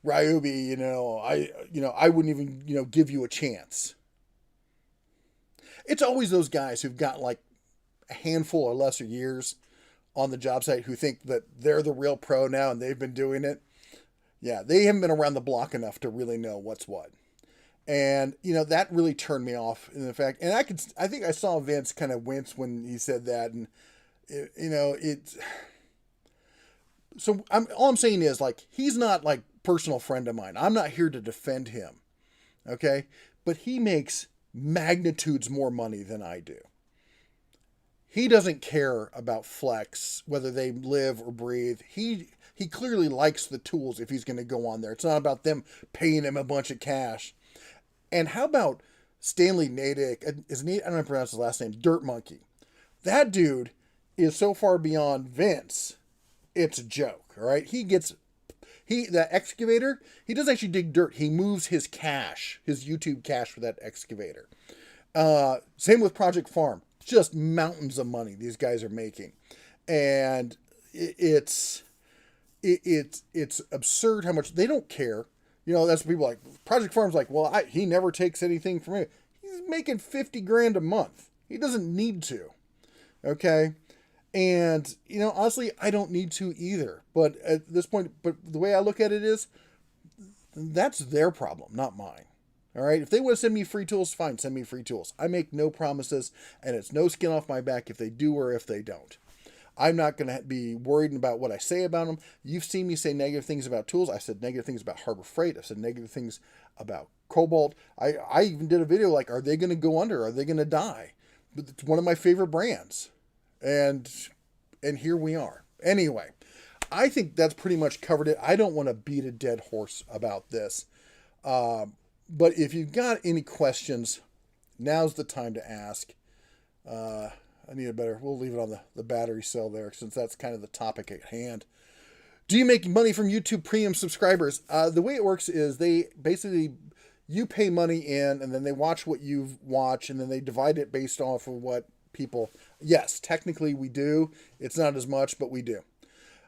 Ryobi, I wouldn't even, give you a chance. It's always those guys who've got like a handful or lesser years on the job site who think that they're the real pro now and they've been doing it. Yeah, they haven't been around the block enough to really know what's what. And, that really turned me off in the fact, and I think I saw Vince kind of wince when he said that. And, so all I'm saying is like, he's not like personal friend of mine. I'm not here to defend him. Okay. But he makes magnitudes more money than I do. He doesn't care about flex, whether they live or breathe. He clearly likes the tools if he's going to go on there. It's not about them paying him a bunch of cash. And how about Stanley Natick? I don't know how to pronounce his last name. Dirt Monkey. That dude is so far beyond Vince. It's a joke. All right. That excavator, he doesn't actually dig dirt. He moves his cache, his YouTube cache for that excavator. Same with Project Farm. Just mountains of money these guys are making. And it's absurd how much they don't care. That's what people like. Project Farm's like, well, he never takes anything from me. He's making $50,000 a month. He doesn't need to. Okay. And, honestly, I don't need to either. But at this point, the way I look at it is that's their problem, not mine. All right. If they want to send me free tools, fine, send me free tools. I make no promises, and it's no skin off my back if they do or if they don't. I'm not going to be worried about what I say about them. You've seen me say negative things about tools. I said negative things about Harbor Freight. I said negative things about Cobalt. I even did a video like, are they going to go under? Are they going to die? But it's one of my favorite brands. And here we are. Anyway, I think that's pretty much covered it. I don't want to beat a dead horse about this. But if you've got any questions, now's the time to ask. I need a better, we'll leave it on the battery cell there since that's kind of the topic at hand. Do you make money from YouTube Premium subscribers? The way it works is they basically, you pay money in and then they watch what you've watched and then they divide it based off of what people, yes, technically we do. It's not as much, but we do.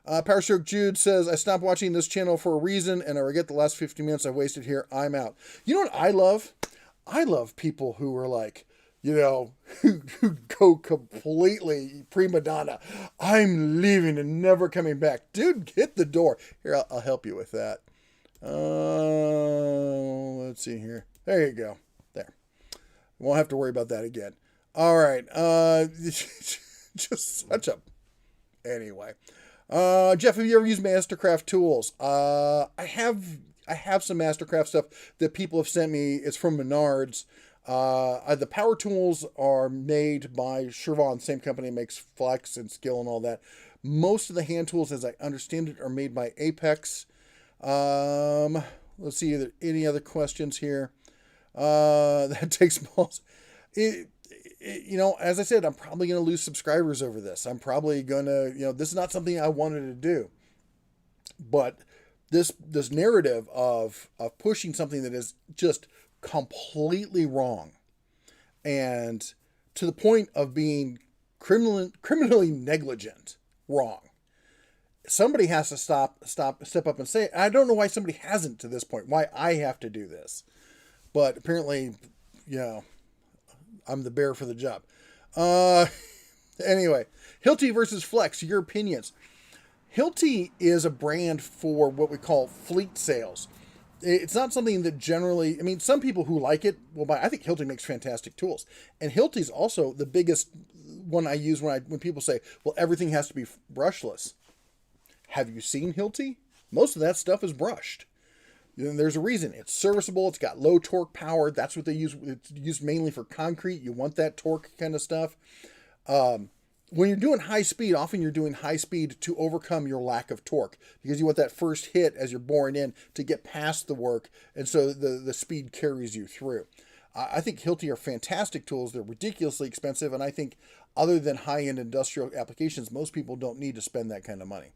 Powerstroke Jude says, I stopped watching this channel for a reason and I regret the last 50 minutes I've wasted here. I'm out. You know what I love? I love people who are like, you know, who go completely prima donna. I'm leaving and never coming back. Dude, hit the door. Here, I'll help you with that. Let's see here. There you go. There. Won't have to worry about that again. All right. Just such a... Anyway. Jeff, have you ever used Mastercraft tools? I have some Mastercraft stuff that people have sent me. It's from Menards. The power tools are made by Shervon, same company that makes Flex and Skill and all that. Most of the hand tools, as I understand it, are made by Apex. Let's see, are there any other questions here? That takes balls. You know, as I said, I'm probably going to lose subscribers over this. I'm probably going to, you know, this is not something I wanted to do. But this narrative of pushing something that is just completely wrong and to the point of being criminally negligent wrong. Somebody has to step up and say it. I don't know why somebody hasn't to this point, why I have to do this. But apparently, you know, I'm the bear for the job. Anyway, Hilti versus Flex, your opinions. Hilti is a brand for what we call fleet sales. It's not something that generally, I mean, some people who like it will buy. I think Hilti makes fantastic tools. And Hilti's also the biggest one I use when people say, well, everything has to be brushless. Have you seen Hilti? Most of that stuff is brushed. And there's a reason. It's serviceable. It's got low torque power. That's what they use. It's used mainly for concrete. You want that torque kind of stuff. When you're doing high speed, often you're doing high speed to overcome your lack of torque because you want that first hit as you're boring in to get past the work. And so the speed carries you through. I think Hilti are fantastic tools. They're ridiculously expensive. And I think other than high-end industrial applications, most people don't need to spend that kind of money.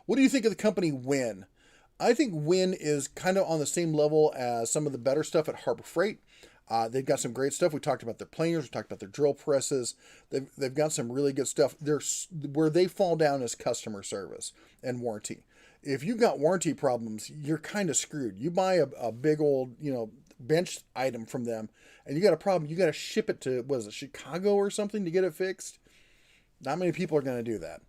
What do you think of the company Win? I think Win is kind of on the same level as some of the better stuff at Harbor Freight. They've got some great stuff. We talked about their planers. We talked about their drill presses. They've got some really good stuff. Where they fall down is customer service and warranty. If you've got warranty problems, you're kind of screwed. You buy a big old, you know, bench item from them and you got a problem. You got to ship it to, what is it, Chicago or something to get it fixed? Not many people are going to do that.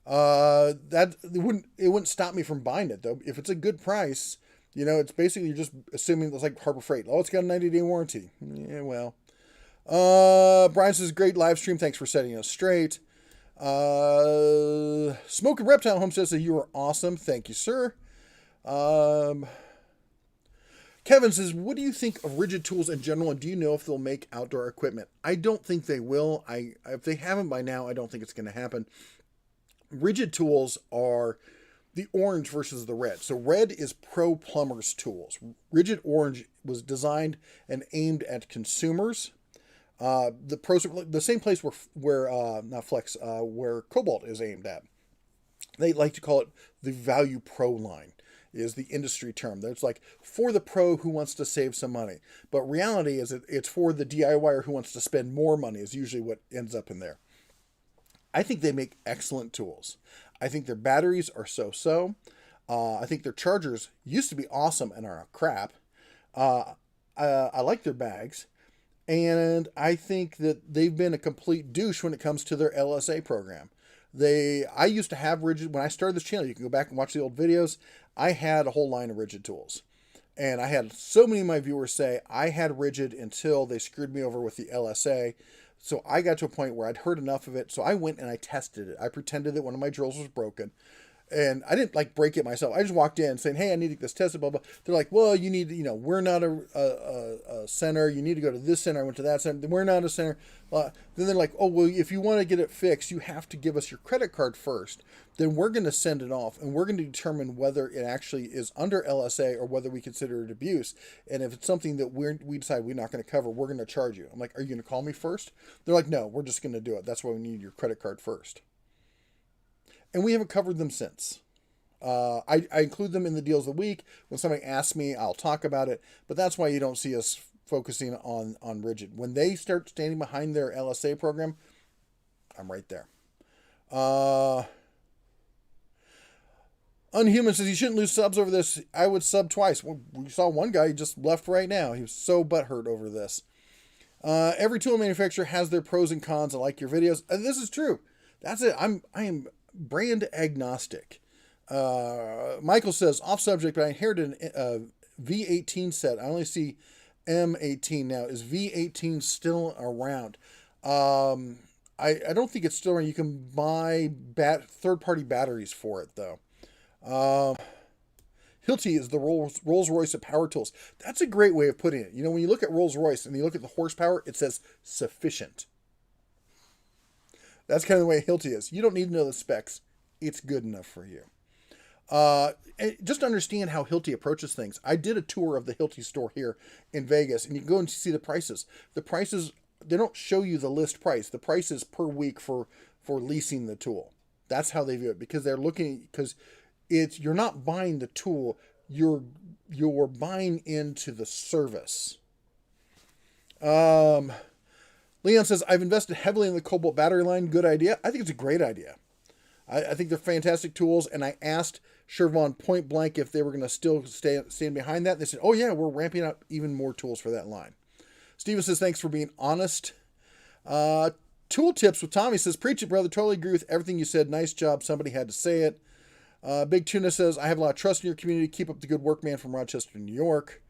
It wouldn't stop me from buying it though. If it's a good price, you know, it's basically you're just assuming it's like Harbor Freight. Oh, it's got a 90-day warranty. Yeah, well. Brian says, great live stream. Thanks for setting us straight. Smoke and Reptile Home says that you are awesome. Thank you, sir. Kevin says, what do you think of rigid tools in general, and do you know if they'll make outdoor equipment? I don't think they will. If they haven't by now, I don't think it's going to happen. Rigid tools are the orange versus the red. So red is pro plumbers tools. Rigid orange was designed and aimed at consumers. The same place where not Flex, where Cobalt is aimed at. They like to call it the Value Pro line, is the industry term. That's like for the pro who wants to save some money. But reality is it's for the DIYer who wants to spend more money is usually what ends up in there. I think they make excellent tools. I think their batteries are so-so. I think their chargers used to be awesome and are crap. I like their bags. And I think that they've been a complete douche when it comes to their LSA program. I used to have rigid, when I started this channel, you can go back and watch the old videos. I had a whole line of rigid tools. And I had so many of my viewers say I had rigid until they screwed me over with the LSA. So I got to a point where I'd heard enough of it. So I went and I tested it. I pretended that one of my drills was broken. And I didn't like break it myself. I just walked in saying, hey, I need this tested, blah, blah. They're like, well, you need, we're not a center. You need to go to this center. I went to that center. We're not a center. Then they're like, oh, well, if you want to get it fixed, you have to give us your credit card first. Then we're going to send it off and we're going to determine whether it actually is under LSA or whether we consider it abuse. And if it's something that we decide we're not going to cover, we're going to charge you. I'm like, are you going to call me first? They're like, no, we're just going to do it. That's why we need your credit card first. And we haven't covered them since. I include them in the deals of the week. When somebody asks me, I'll talk about it. But that's why you don't see us focusing on rigid. When they start standing behind their LSA program, I'm right there. Unhuman says you shouldn't lose subs over this. I would sub twice. Well, we saw one guy just left right now. He was so butthurt over this. Every tool manufacturer has their pros and cons. I like your videos. And this is true. That's it. I am brand agnostic. Michael says, off subject, but I inherited a V18 set. I only see M18 now. Is V18 still around? I don't think it's still around. You can buy third-party batteries for it, though. Hilti is the Rolls-Royce of power tools. That's a great way of putting it. When you look at Rolls-Royce and you look at the horsepower, it says sufficient. That's kind of the way Hilti is. You don't need to know the specs. It's good enough for you. Just understand how Hilti approaches things. I did a tour of the Hilti store here in Vegas, and you can go and see the prices. The prices, they don't show you the list price. The price is per week for leasing the tool. That's how they view it, because they're looking, because you're not buying the tool, you're buying into the service. Leon says, I've invested heavily in the Cobalt battery line. Good idea. I think it's a great idea. I think they're fantastic tools, and I asked Shervon point blank if they were going to still stand behind that. And they said, oh yeah, we're ramping up even more tools for that line. Steven says, thanks for being honest. Tool tips with Tommy says, preach it, brother. Totally agree with everything you said. Nice job. Somebody had to say it. Big Tuna says, I have a lot of trust in your community. Keep up the good work, man, from Rochester, New York.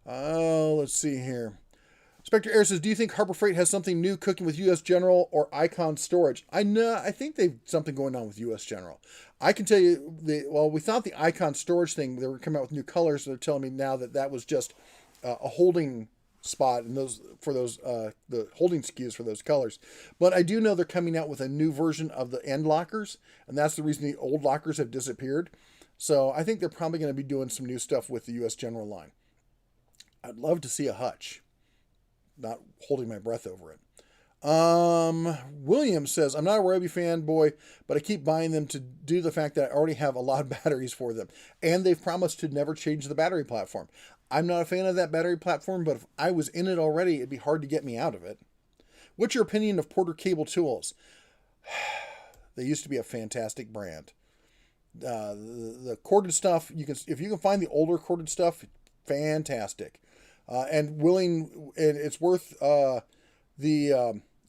Let's see here. Spectre Air says, do you think Harbor Freight has something new cooking with U.S. General or Icon Storage? I think they've something going on with U.S. General. I can tell you, we thought the Icon Storage thing, they were coming out with new colors. They're telling me now that was just a holding spot and the holding SKUs for those colors. But I do know they're coming out with a new version of the end lockers, and that's the reason the old lockers have disappeared. So I think they're probably going to be doing some new stuff with the U.S. General line. I'd love to see a hutch. Not holding my breath over it. William says, I'm not a Ryobi fanboy, but I keep buying them to do the fact that I already have a lot of batteries for them. And they've promised to never change the battery platform. I'm not a fan of that battery platform, but if I was in it already, it'd be hard to get me out of it. What's your opinion of Porter Cable Tools? They used to be a fantastic brand. The corded stuff, if you can find the older corded stuff, fantastic. And it's worth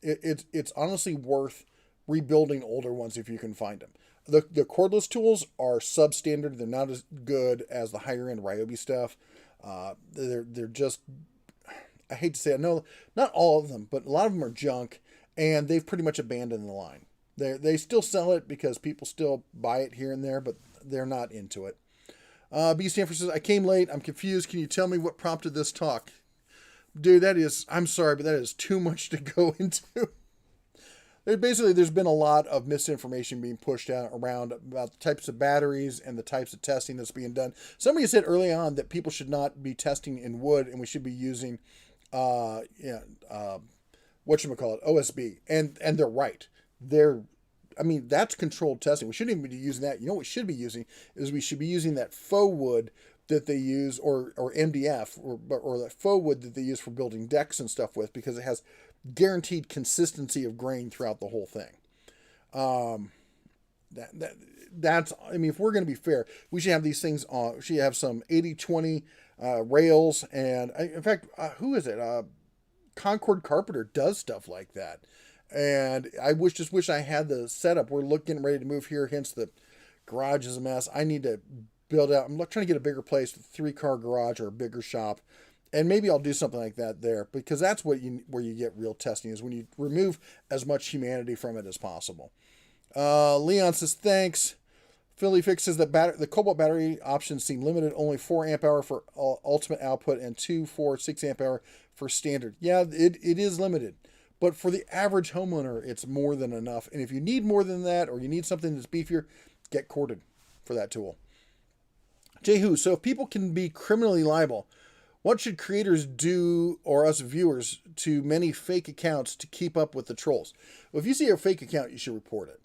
it's honestly worth rebuilding older ones if you can find them. The cordless tools are substandard. They're not as good as the higher end Ryobi stuff. They're just, I hate to say it, no, not all of them, but a lot of them are junk, and they've pretty much abandoned the line. They still sell it because people still buy it here and there, but they're not into it. B. Stanford says, I came late. I'm confused. Can you tell me what prompted this talk? Dude, I'm sorry, but that is too much to go into. There's been a lot of misinformation being pushed out around about the types of batteries and the types of testing that's being done. Somebody said early on that people should not be testing in wood and we should be using, OSB. And they're right. That's controlled testing. We shouldn't even be using that. You know what we should be using is we should be using that faux wood that they use, or MDF, or that faux wood that they use for building decks and stuff with, because it has guaranteed consistency of grain throughout the whole thing. If we're going to be fair, we should have these things on. We should have some 80/20 rails, and in fact, who is it? Concord Carpenter does stuff like that. And I just wish I had the setup. We're getting ready to move here, hence the garage is a mess. I need to build out. I'm trying to get a bigger place, 3-car garage or a bigger shop. And maybe I'll do something like that there, because that's where you get real testing, is when you remove as much humanity from it as possible. Leon says, thanks. Philly Fix says that the Cobalt battery options seem limited. Only 4 amp hour for ultimate output and 2, 4, 6 amp hour for standard. Yeah, it is limited. But for the average homeowner, it's more than enough. And if you need more than that, or you need something that's beefier, get corded for that tool. Jehu, so if people can be criminally liable, what should creators do, or us viewers, to many fake accounts to keep up with the trolls? Well, if you see a fake account, you should report it.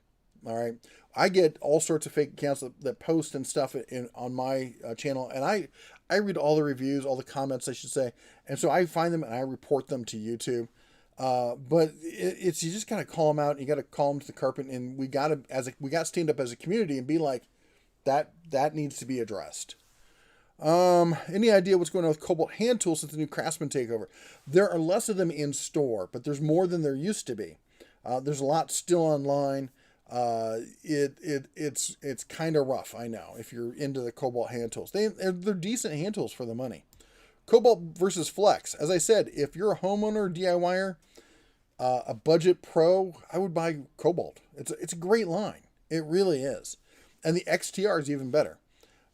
All right. I get all sorts of fake accounts that post and stuff on my channel, and I read all the reviews, all the comments, I should say, and so I find them and I report them to YouTube. But it's you just gotta call them out. And you gotta call them to the carpet, and we gotta stand up as a community and be like, that needs to be addressed. Any idea what's going on with Cobalt hand tools since the new Craftsman takeover? There are less of them in store, but there's more than there used to be. There's a lot still online. It's kind of rough, I know, if you're into the Cobalt hand tools. They're decent hand tools for the money. Cobalt versus Flex. As I said, if you're a homeowner, DIYer, a budget pro, I would buy Cobalt. It's a great line. It really is. And the XTR is even better.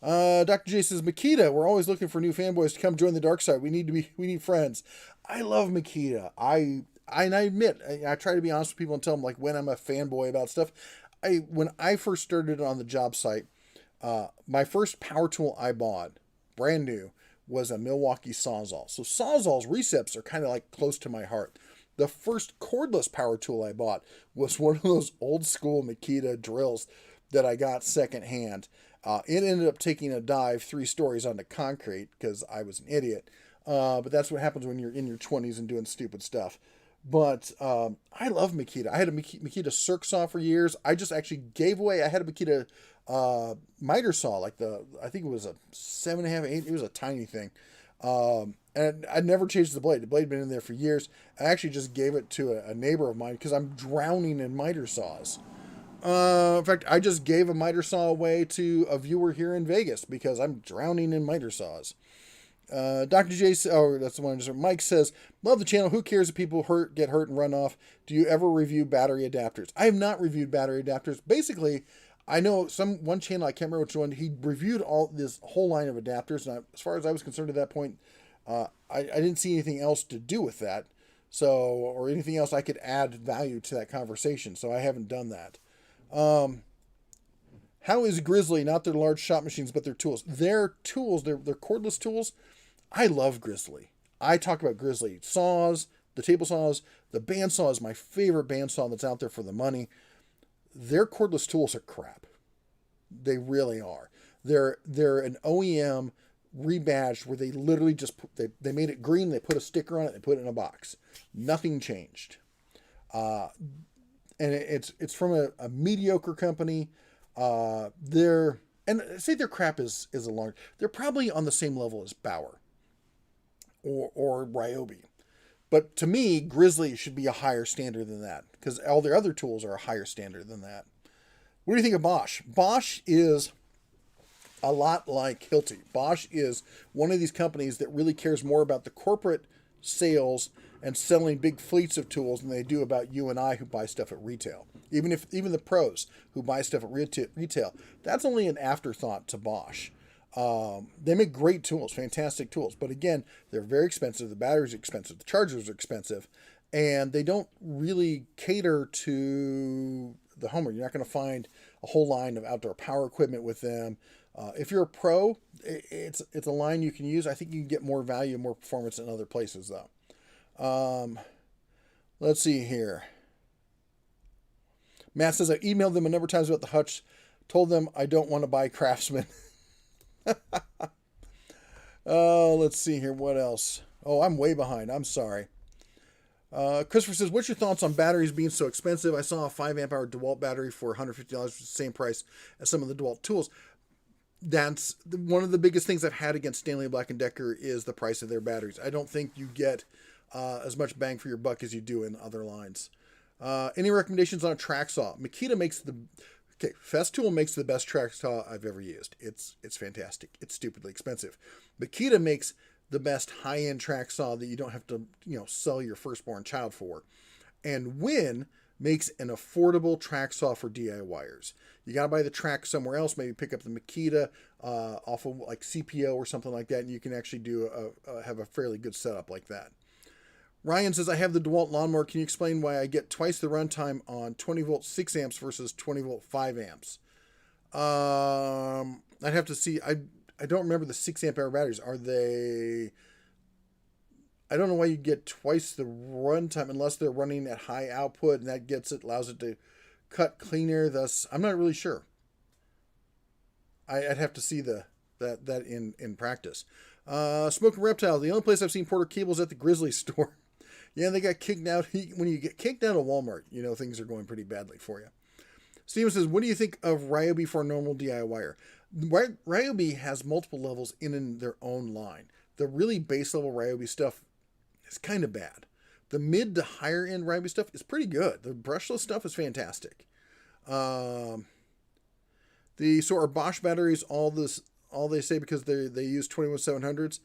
Dr. J says, Makita, we're always looking for new fanboys to come join the dark side. We need friends. I love Makita. I admit, I try to be honest with people and tell them like when I'm a fanboy about stuff. When I first started on the job site, my first power tool I bought, brand new, was a Milwaukee Sawzall. So Sawzall's receps are kind of like close to my heart. The first cordless power tool I bought was one of those old school Makita drills that I got secondhand. It ended up taking a dive 3 stories onto concrete because I was an idiot. But that's what happens when you're in your 20s and doing stupid stuff. But I love Makita. I had a Makita Circ saw for years. I just actually gave away. I had a Makita miter saw, like I think it was a 7.5, 8. It was a tiny thing. And I never changed the blade. The blade had been in there for years. I actually just gave it to a neighbor of mine because I'm drowning in miter saws. In fact, I just gave a miter saw away to a viewer here in Vegas because I'm drowning in miter saws. Dr. J, oh, that's the one. Mike says, love the channel. Who cares if people get hurt and run off? Do you ever review battery adapters? I have not reviewed battery adapters. Basically, I know one channel, I can't remember which one, he reviewed this whole line of adapters. And as far as I was concerned at that point, I didn't see anything else to do with that. Or anything else I could add value to that conversation. So I haven't done that. How is Grizzly, not their large shop machines, but their tools? Their tools, their cordless tools, I love Grizzly. I talk about Grizzly saws, the table saws. The bandsaw is my favorite bandsaw that's out there for the money. Their cordless tools are crap. They really are. They're an OEM rebadged where they literally just they made it green, they put a sticker on it, they put it in a box. Nothing changed. And it's from a mediocre company. Their crap is a large. They're probably on the same level as Bauer or Ryobi. But to me, Grizzly should be a higher standard than that because all their other tools are a higher standard than that. What do you think of Bosch? Bosch is a lot like Hilti. Bosch is one of these companies that really cares more about the corporate sales and selling big fleets of tools than they do about you and I who buy stuff at retail. Even the pros who buy stuff at retail, that's only an afterthought to Bosch. They make great tools, fantastic tools, but again, they're very expensive. The batteries are expensive, the chargers are expensive, and they don't really cater to the homer. You're not going to find a whole line of outdoor power equipment with them. If you're a pro, it's a line you can use. I think you can get more value and more performance in other places, though. Let's see here. Matt says, I emailed them a number of times about the hutch, told them I don't want to buy Craftsman. Let's see here. What else? Oh, I'm way behind. I'm sorry. Christopher says, what's your thoughts on batteries being so expensive? I saw a 5 amp hour Dewalt battery for $150, which is the same price as some of the Dewalt tools. That's one of the biggest things I've had against Stanley Black & Decker is the price of their batteries. I don't think you get as much bang for your buck as you do in other lines. Any recommendations on a track saw? Makita makes Okay, Festool makes the best track saw I've ever used. It's fantastic. It's stupidly expensive. Makita makes the best high-end track saw that you don't have to, sell your firstborn child for. And Win makes an affordable track saw for DIYers. You got to buy the track somewhere else, maybe pick up the Makita off of like CPO or something like that, and you can actually have a fairly good setup like that. Ryan says, I have the Dewalt lawnmower. Can you explain why I get twice the runtime on 20 volt 6 amps versus 20 volt 5 amps? I'd have to see. I don't remember the 6 amp hour batteries. Are they... I don't know why you get twice the runtime unless they're running at high output and that allows it to cut cleaner. Thus, I'm not really sure. I'd have to see that in practice. Smoking Reptile, the only place I've seen Porter cables at the Grizzly store. Yeah, they got kicked out. When you get kicked out of Walmart, things are going pretty badly for you. Steven says, what do you think of Ryobi for a normal DIYer? Ryobi has multiple levels in their own line. The really base level Ryobi stuff is kind of bad. The mid to higher end Ryobi stuff is pretty good. The brushless stuff is fantastic. So our Bosch batteries, all they say because they use 21700s.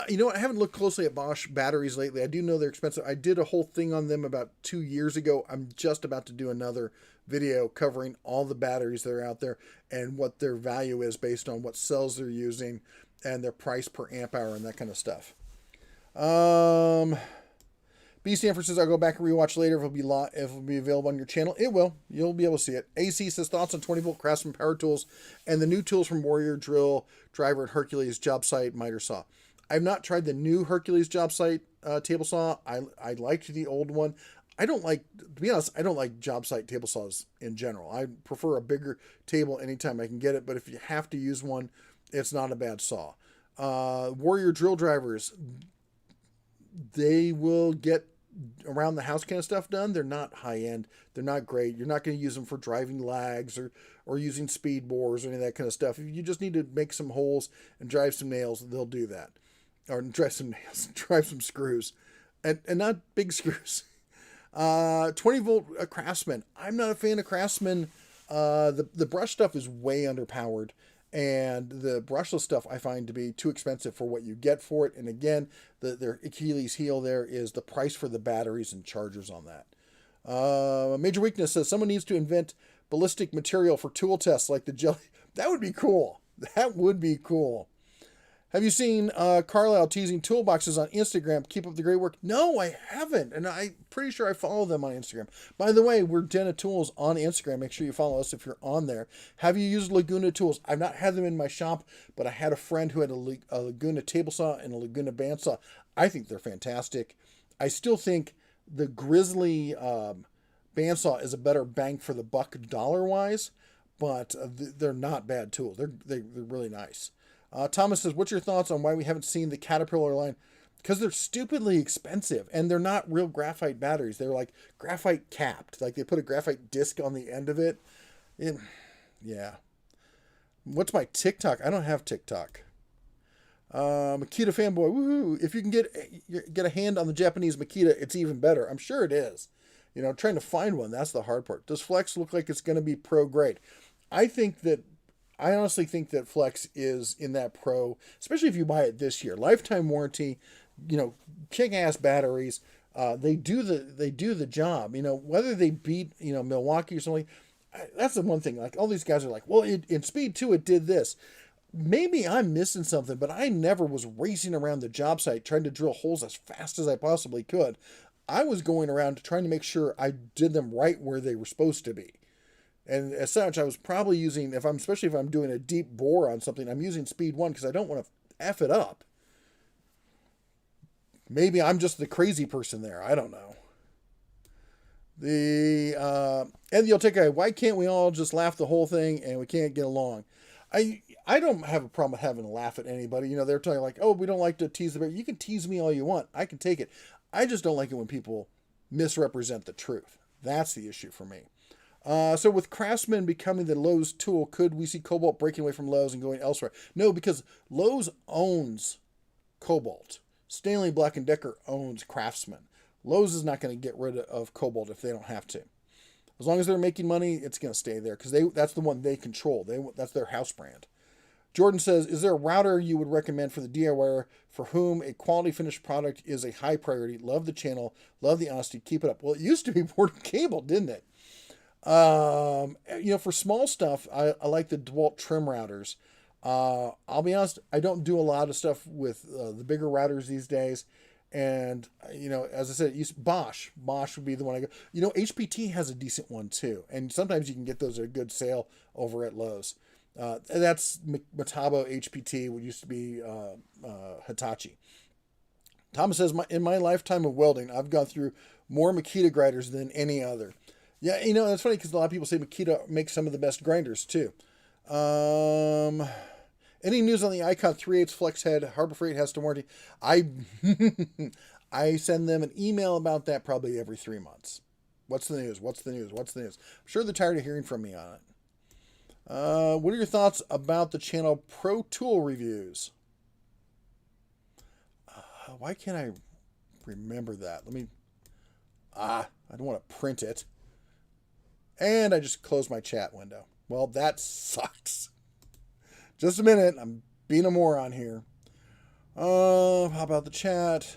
You know what? I haven't looked closely at Bosch batteries lately. I do know they're expensive. I did a whole thing on them about 2 years ago. I'm just about to do another video covering all the batteries that are out there and what their value is based on what cells they're using and their price per amp hour and that kind of stuff. B. Stanford says, I'll go back and rewatch later if it'll be available on your channel. It will. You'll be able to see it. AC says, thoughts on 20 volt Craftsman power tools and the new tools from Warrior, Drill, Driver, and Hercules job site miter saw. I've not tried the new Hercules job site table saw. I liked the old one. To be honest, I don't like job site table saws in general. I prefer a bigger table anytime I can get it, but if you have to use one, it's not a bad saw. Warrior drill drivers, they will get around the house kind of stuff done. They're not high end. They're not great. You're not going to use them for driving lags or using speed bores or any of that kind of stuff. If you just need to make some holes and drive some nails, they'll do that. Or drive some nails, drive some screws, and not big screws. 20 volt Craftsman. I'm not a fan of Craftsman. The brush stuff is way underpowered, and the brushless stuff I find to be too expensive for what you get for it. And again, their Achilles heel there is the price for the batteries and chargers on that. Major Weakness says someone needs to invent ballistic material for tool tests like the jelly. That would be cool. That would be cool. Have you seen Carlisle teasing Toolboxes on Instagram? Keep up the great work. No, I haven't. And I'm pretty sure I follow them on Instagram. By the way, we're Den of Tools on Instagram. Make sure you follow us if you're on there. Have you used Laguna tools? I've not had them in my shop, but I had a friend who had a Laguna table saw and a Laguna bandsaw. I think they're fantastic. I still think the Grizzly bandsaw is a better bang for the buck dollar-wise, but they're not bad tools. They're really nice. Thomas says, what's your thoughts on why we haven't seen the Caterpillar line? Because they're stupidly expensive, and they're not real graphite batteries. They're like graphite capped. Like they put a graphite disc on the end of it. Yeah. What's my TikTok? I don't have TikTok. Makita fanboy, woohoo. If you can get a hand on the Japanese Makita, it's even better. I'm sure it is. Trying to find one, that's the hard part. Does Flex look like it's going to be pro grade? I honestly think that Flex is in that pro, especially if you buy it this year. Lifetime warranty, kick-ass batteries. They do the job. Whether they beat Milwaukee or something. That's the one thing. Like all these guys are like, well, in Speed 2 it did this. Maybe I'm missing something, but I never was racing around the job site trying to drill holes as fast as I possibly could. I was going around trying to make sure I did them right where they were supposed to be. And as such, I was probably using, especially if I'm doing a deep bore on something, I'm using Speed 1 because I don't want to F it up. Maybe I'm just the crazy person there. I don't know. And you'll take why can't we all just laugh the whole thing and we can't get along? I don't have a problem with having to laugh at anybody. They're talking like, oh, we don't like to tease the bear. You can tease me all you want. I can take it. I just don't like it when people misrepresent the truth. That's the issue for me. So with Craftsman becoming the Lowe's tool, could we see Cobalt breaking away from Lowe's and going elsewhere? No, because Lowe's owns Cobalt. Stanley Black & Decker owns Craftsman. Lowe's is not going to get rid of Cobalt if they don't have to. As long as they're making money, it's going to stay there because that's the one they control. That's their house brand. Jordan says, is there a router you would recommend for the DIYer for whom a quality finished product is a high priority? Love the channel. Love the honesty. Keep it up. Well, it used to be Board Cable, didn't it? For small stuff, I like the Dewalt trim routers. I'll be honest, I don't do a lot of stuff with the bigger routers these days. And, as I said, Bosch. Bosch would be the one I go. HPT has a decent one too. And sometimes you can get those at a good sale over at Lowe's. That's Metabo HPT, what used to be Hitachi. Thomas says, in my lifetime of welding, I've gone through more Makita grinders than any other. Yeah, that's funny because a lot of people say Makita makes some of the best grinders too. Any news on the Icon 3/8 flex head? Harbor Freight has to warranty. I send them an email about that probably every 3 months. What's the news? What's the news? What's the news? I'm sure they're tired of hearing from me on it. What are your thoughts about the channel Pro Tool reviews? Why can't I remember that? I don't want to print it. And I just closed my chat window. Well, that sucks. Just a minute. I'm being a moron here. How about the chat?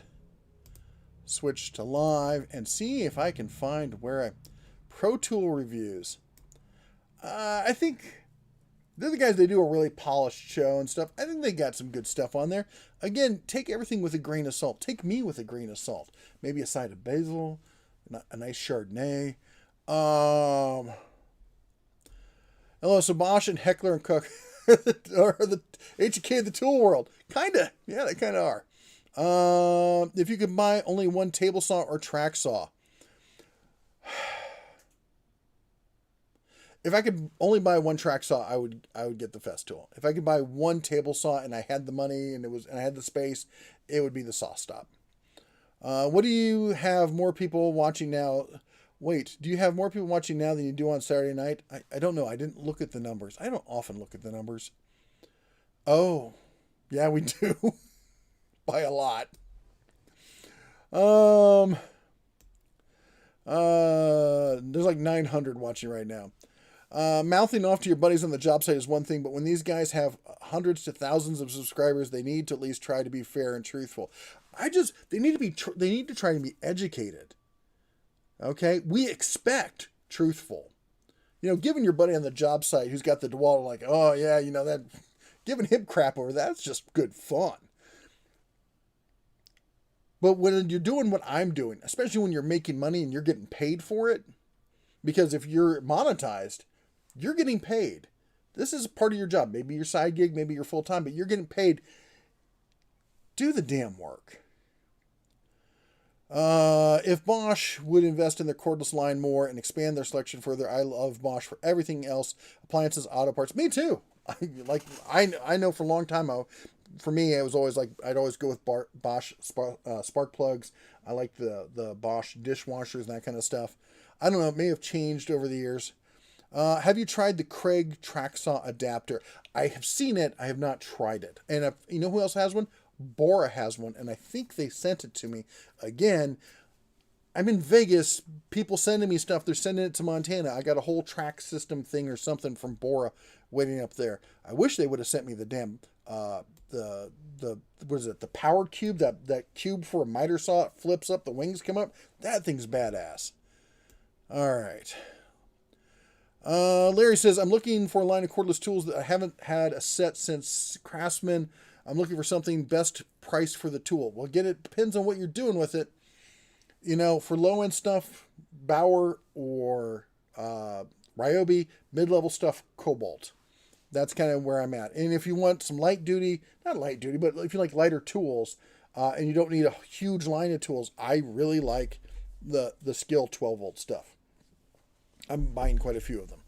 Switch to live and see if I can find where Pro Tool reviews. I think they're the guys, they do a really polished show and stuff. I think they got some good stuff on there. Again, take everything with a grain of salt. Take me with a grain of salt. Maybe a side of basil, a nice Chardonnay. Hello, so Bosch and Heckler and Koch are the HK of the tool world. Kinda. Yeah, they kinda are. If you could buy only one table saw or track saw. If I could only buy one track saw, I would get the Festool. If I could buy one table saw and I had the money and I had the space, it would be the Saw Stop. What do you have more people watching now? Wait, do you have more people watching now than you do on Saturday night? I don't know. I didn't look at the numbers. I don't often look at the numbers. Oh, yeah, we do. By a lot. There's like 900 watching right now. Mouthing off to your buddies on the job site is one thing, but when these guys have hundreds to thousands of subscribers, they need to at least try to be fair and truthful. They need to try to be educated. Okay, we expect truthful. Giving your buddy on the job site who's got the Dewalt, like, oh yeah, that, giving him crap over that's just good fun. But when you're doing what I'm doing, especially when you're making money and you're getting paid for it, because if you're monetized, you're getting paid. This is part of your job. Maybe your side gig, maybe you're full time, but you're getting paid. Do the damn work. If Bosch would invest in their cordless line more and expand their selection further, I love Bosch for everything else. Appliances, auto parts. Me too. I know for a long time, for me, it was always like, I'd always go with Bosch spark plugs. I like the Bosch dishwashers and that kind of stuff. I don't know. It may have changed over the years. Have you tried the Craig track saw adapter? I have seen it. I have not tried it. And you know who else has one? Bora has one. And I think they sent it to me. Again, I'm in Vegas. People sending me stuff. They're sending it to Montana. I got a whole track system thing or something from Bora waiting up there. I wish they would have sent me the damn, what is it? The power cube, that cube for a miter saw. It flips up. The wings come up. That thing's badass. All right. Larry says, I'm looking for a line of cordless tools that I haven't had a set since Craftsman. I'm looking for something best price for the tool. Well, it depends on what you're doing with it. For low-end stuff, Bauer or Ryobi, mid-level stuff, Cobalt. That's kind of where I'm at. And if you want some light duty, not light duty, but if you like lighter tools, and you don't need a huge line of tools, I really like the Skill 12-volt stuff. I'm buying quite a few of them.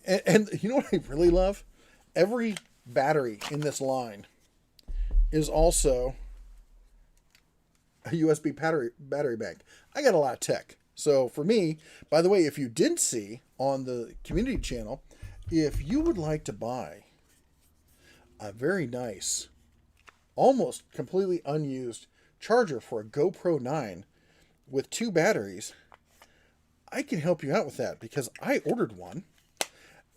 And you know what I really love? Every battery in this line is also a USB battery bank. I got a lot of tech. So for me, by the way, if you didn't see on the community channel, if you would like to buy a very nice, almost completely unused charger for a GoPro 9 with 2 batteries, I can help you out with that because I ordered one.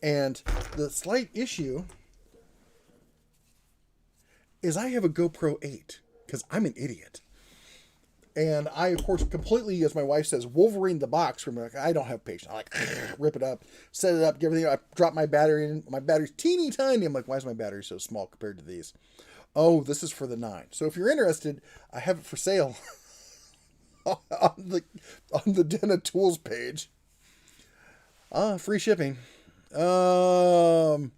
And the slight issue is I have a GoPro 8 because I'm an idiot. And I, of course, completely, as my wife says, Wolverine the box from like, I don't have patience. I like rip it up, set it up, give everything. I drop my battery in. My battery's teeny tiny. I'm like, why is my battery so small compared to these? Oh, this is for the 9. So if you're interested, I have it for sale on the Den of Tools page. Free shipping. The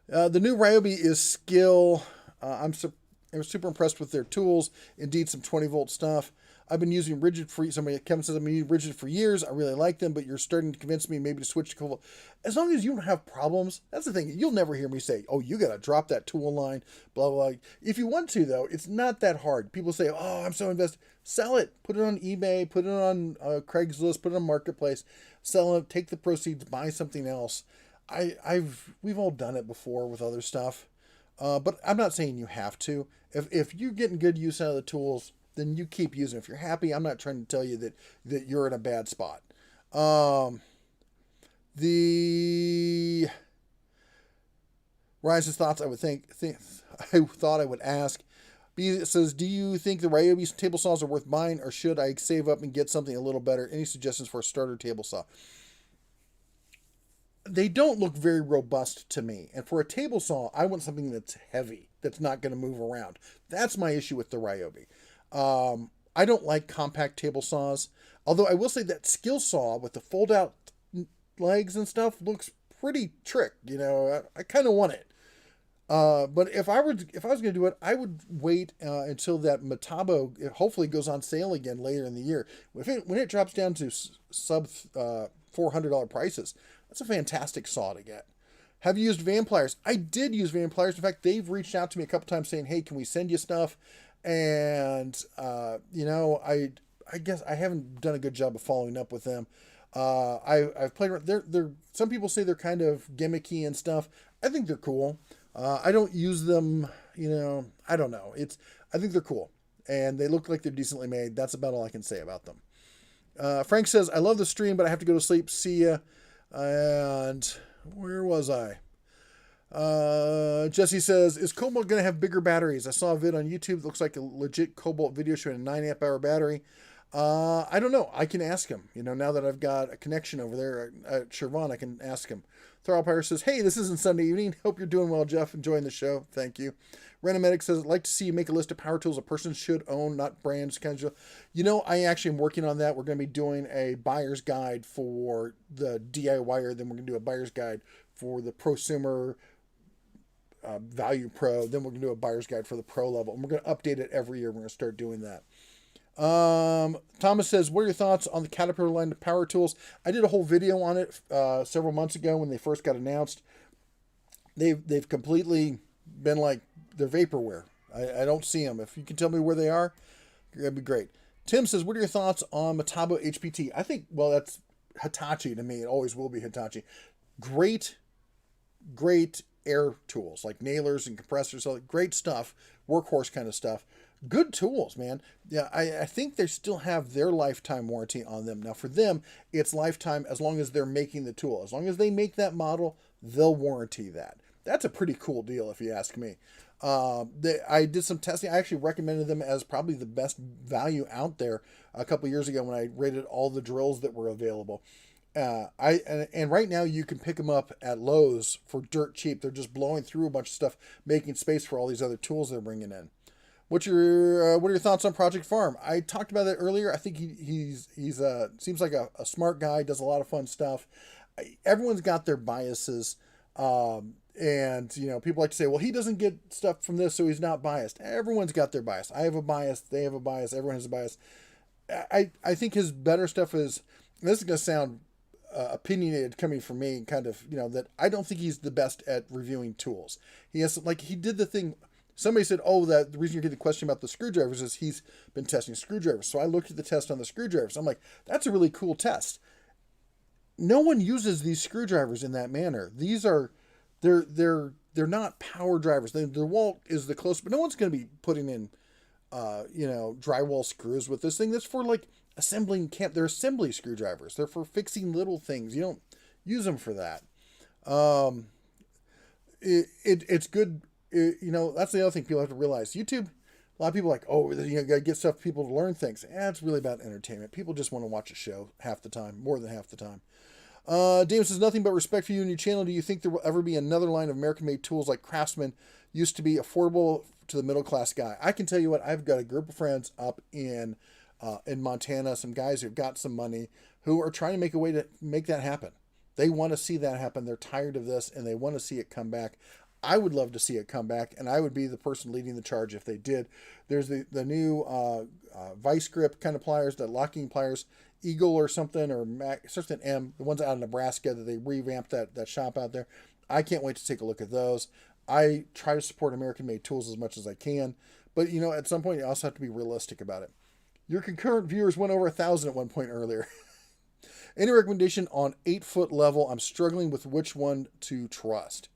new Ryobi is skill. I was super impressed with their tools. Indeed, some 20-volt stuff. I've been using Rigid for, Kevin says I've been using Rigid for years. I really like them, but you're starting to convince me maybe to switch to Cobalt. As long as you don't have problems, that's the thing. You'll never hear me say, oh, you got to drop that tool line, blah, blah, blah. If you want to, though, it's not that hard. People say, oh, I'm so invested. Sell it. Put it on eBay. Put it on Craigslist. Put it on Marketplace. Sell it. Take the proceeds. Buy something else. We've all done it before with other stuff. But I'm not saying you have to. If you're getting good use out of the tools, then you keep using them. If you're happy, I'm not trying to tell you that you're in a bad spot. The Rise's thoughts, I thought I would ask. B says, do you think the Ryobi table saws are worth buying, or should I save up and get something a little better? Any suggestions for a starter table saw? They don't look very robust to me. And for a table saw, I want something that's heavy, that's not going to move around. That's my issue with the Ryobi. I don't like compact table saws. Although I will say that skill saw with the fold out legs and stuff looks pretty trick. I kind of want it. But if I was going to do it, I would wait until that Metabo hopefully goes on sale again later in the year. When it drops down to sub $400 prices, that's a fantastic saw to get. Have you used Van Pliers? I did use Van Pliers. In fact, they've reached out to me a couple times saying, hey, can we send you stuff? And, I guess I haven't done a good job of following up with them. I've played around. They're some people say they're kind of gimmicky and stuff. I think they're cool. I don't use them, I don't know. I think they're cool. And they look like they're decently made. That's about all I can say about them. Frank says, I love the stream, but I have to go to sleep. See ya. And where was I? Jesse says, is Cobalt going to have bigger batteries? I saw a vid on YouTube. It looks like a legit Cobalt video showing a 9 amp hour battery. I don't know. I can ask him. Now that I've got a connection over there at Shervon, I can ask him. Thrallpire says, hey, this isn't Sunday evening. Hope you're doing well, Jeff. Enjoying the show. Thank you. Renomedic says, I'd like to see you make a list of power tools a person should own, not brands. I actually am working on that. We're going to be doing a buyer's guide for the DIYer. Then we're going to do a buyer's guide for the prosumer, value pro. Then we're going to do a buyer's guide for the pro level. And we're going to update it every year. We're going to start doing that. Thomas says, what are your thoughts on the Caterpillar line of power tools? I did a whole video on it several months ago when they first got announced. They've completely been like, they're vaporware. I don't see them. If you can tell me where they are, that'd be great. Tim says, what are your thoughts on Metabo HPT? I think, that's Hitachi to me. It always will be Hitachi. Great air tools like nailers and compressors. So great stuff. Workhorse kind of stuff. Good tools, man. Yeah, I think they still have their lifetime warranty on them. Now, for them, it's lifetime as long as they're making the tool. As long as they make that model, they'll warranty that. That's a pretty cool deal, if you ask me. I did some testing. I actually recommended them as probably the best value out there a couple years ago when I rated all the drills that were available. And right now you can pick them up at Lowe's for dirt cheap. They're just blowing through a bunch of stuff, making space for all these other tools they're bringing in. What are your thoughts on Project Farm? I talked about that earlier. I think he's seems like a smart guy, does a lot of fun stuff. Everyone's got their biases. And people like to say, well, he doesn't get stuff from this, so he's not biased. Everyone's got their bias. I have a bias. They have a bias. Everyone has a bias. I think his better stuff is, this is going to sound opinionated coming from me, kind of, that I don't think he's the best at reviewing tools. He did the thing. Somebody said, the reason you're getting the question about the screwdrivers is he's been testing screwdrivers. So I looked at the test on the screwdrivers. I'm like, that's a really cool test. No one uses these screwdrivers in that manner. These are, they're not power drivers. The Dewalt is the closest, but no one's going to be putting in drywall screws with this thing. That's for like assembling they're assembly screwdrivers. They're for fixing little things. You don't use them for that. It's good. That's the other thing people have to realize. YouTube, a lot of people are like, oh, got to get stuff for people to learn things. It's really about entertainment. People just want to watch a show half the time, more than half the time. David says, nothing but respect for you and your channel. Do you think there will ever be another line of American-made tools like Craftsman used to be affordable to the middle-class guy? I can tell you what, I've got a group of friends up in Montana, some guys who've got some money who are trying to make a way to make that happen. They want to see that happen. They're tired of this, and they want to see it come back. I would love to see it come back, and I would be the person leading the charge if they did. There's the new vice grip kind of pliers, the locking pliers, Eagle or something, or something M, the ones out of Nebraska that they revamped that shop out there. I can't wait to take a look at those. I try to support American-made tools as much as I can, but at some point you also have to be realistic about it. Your concurrent viewers went over 1,000 at one point earlier. Any recommendation on 8-foot level? I'm struggling with which one to trust.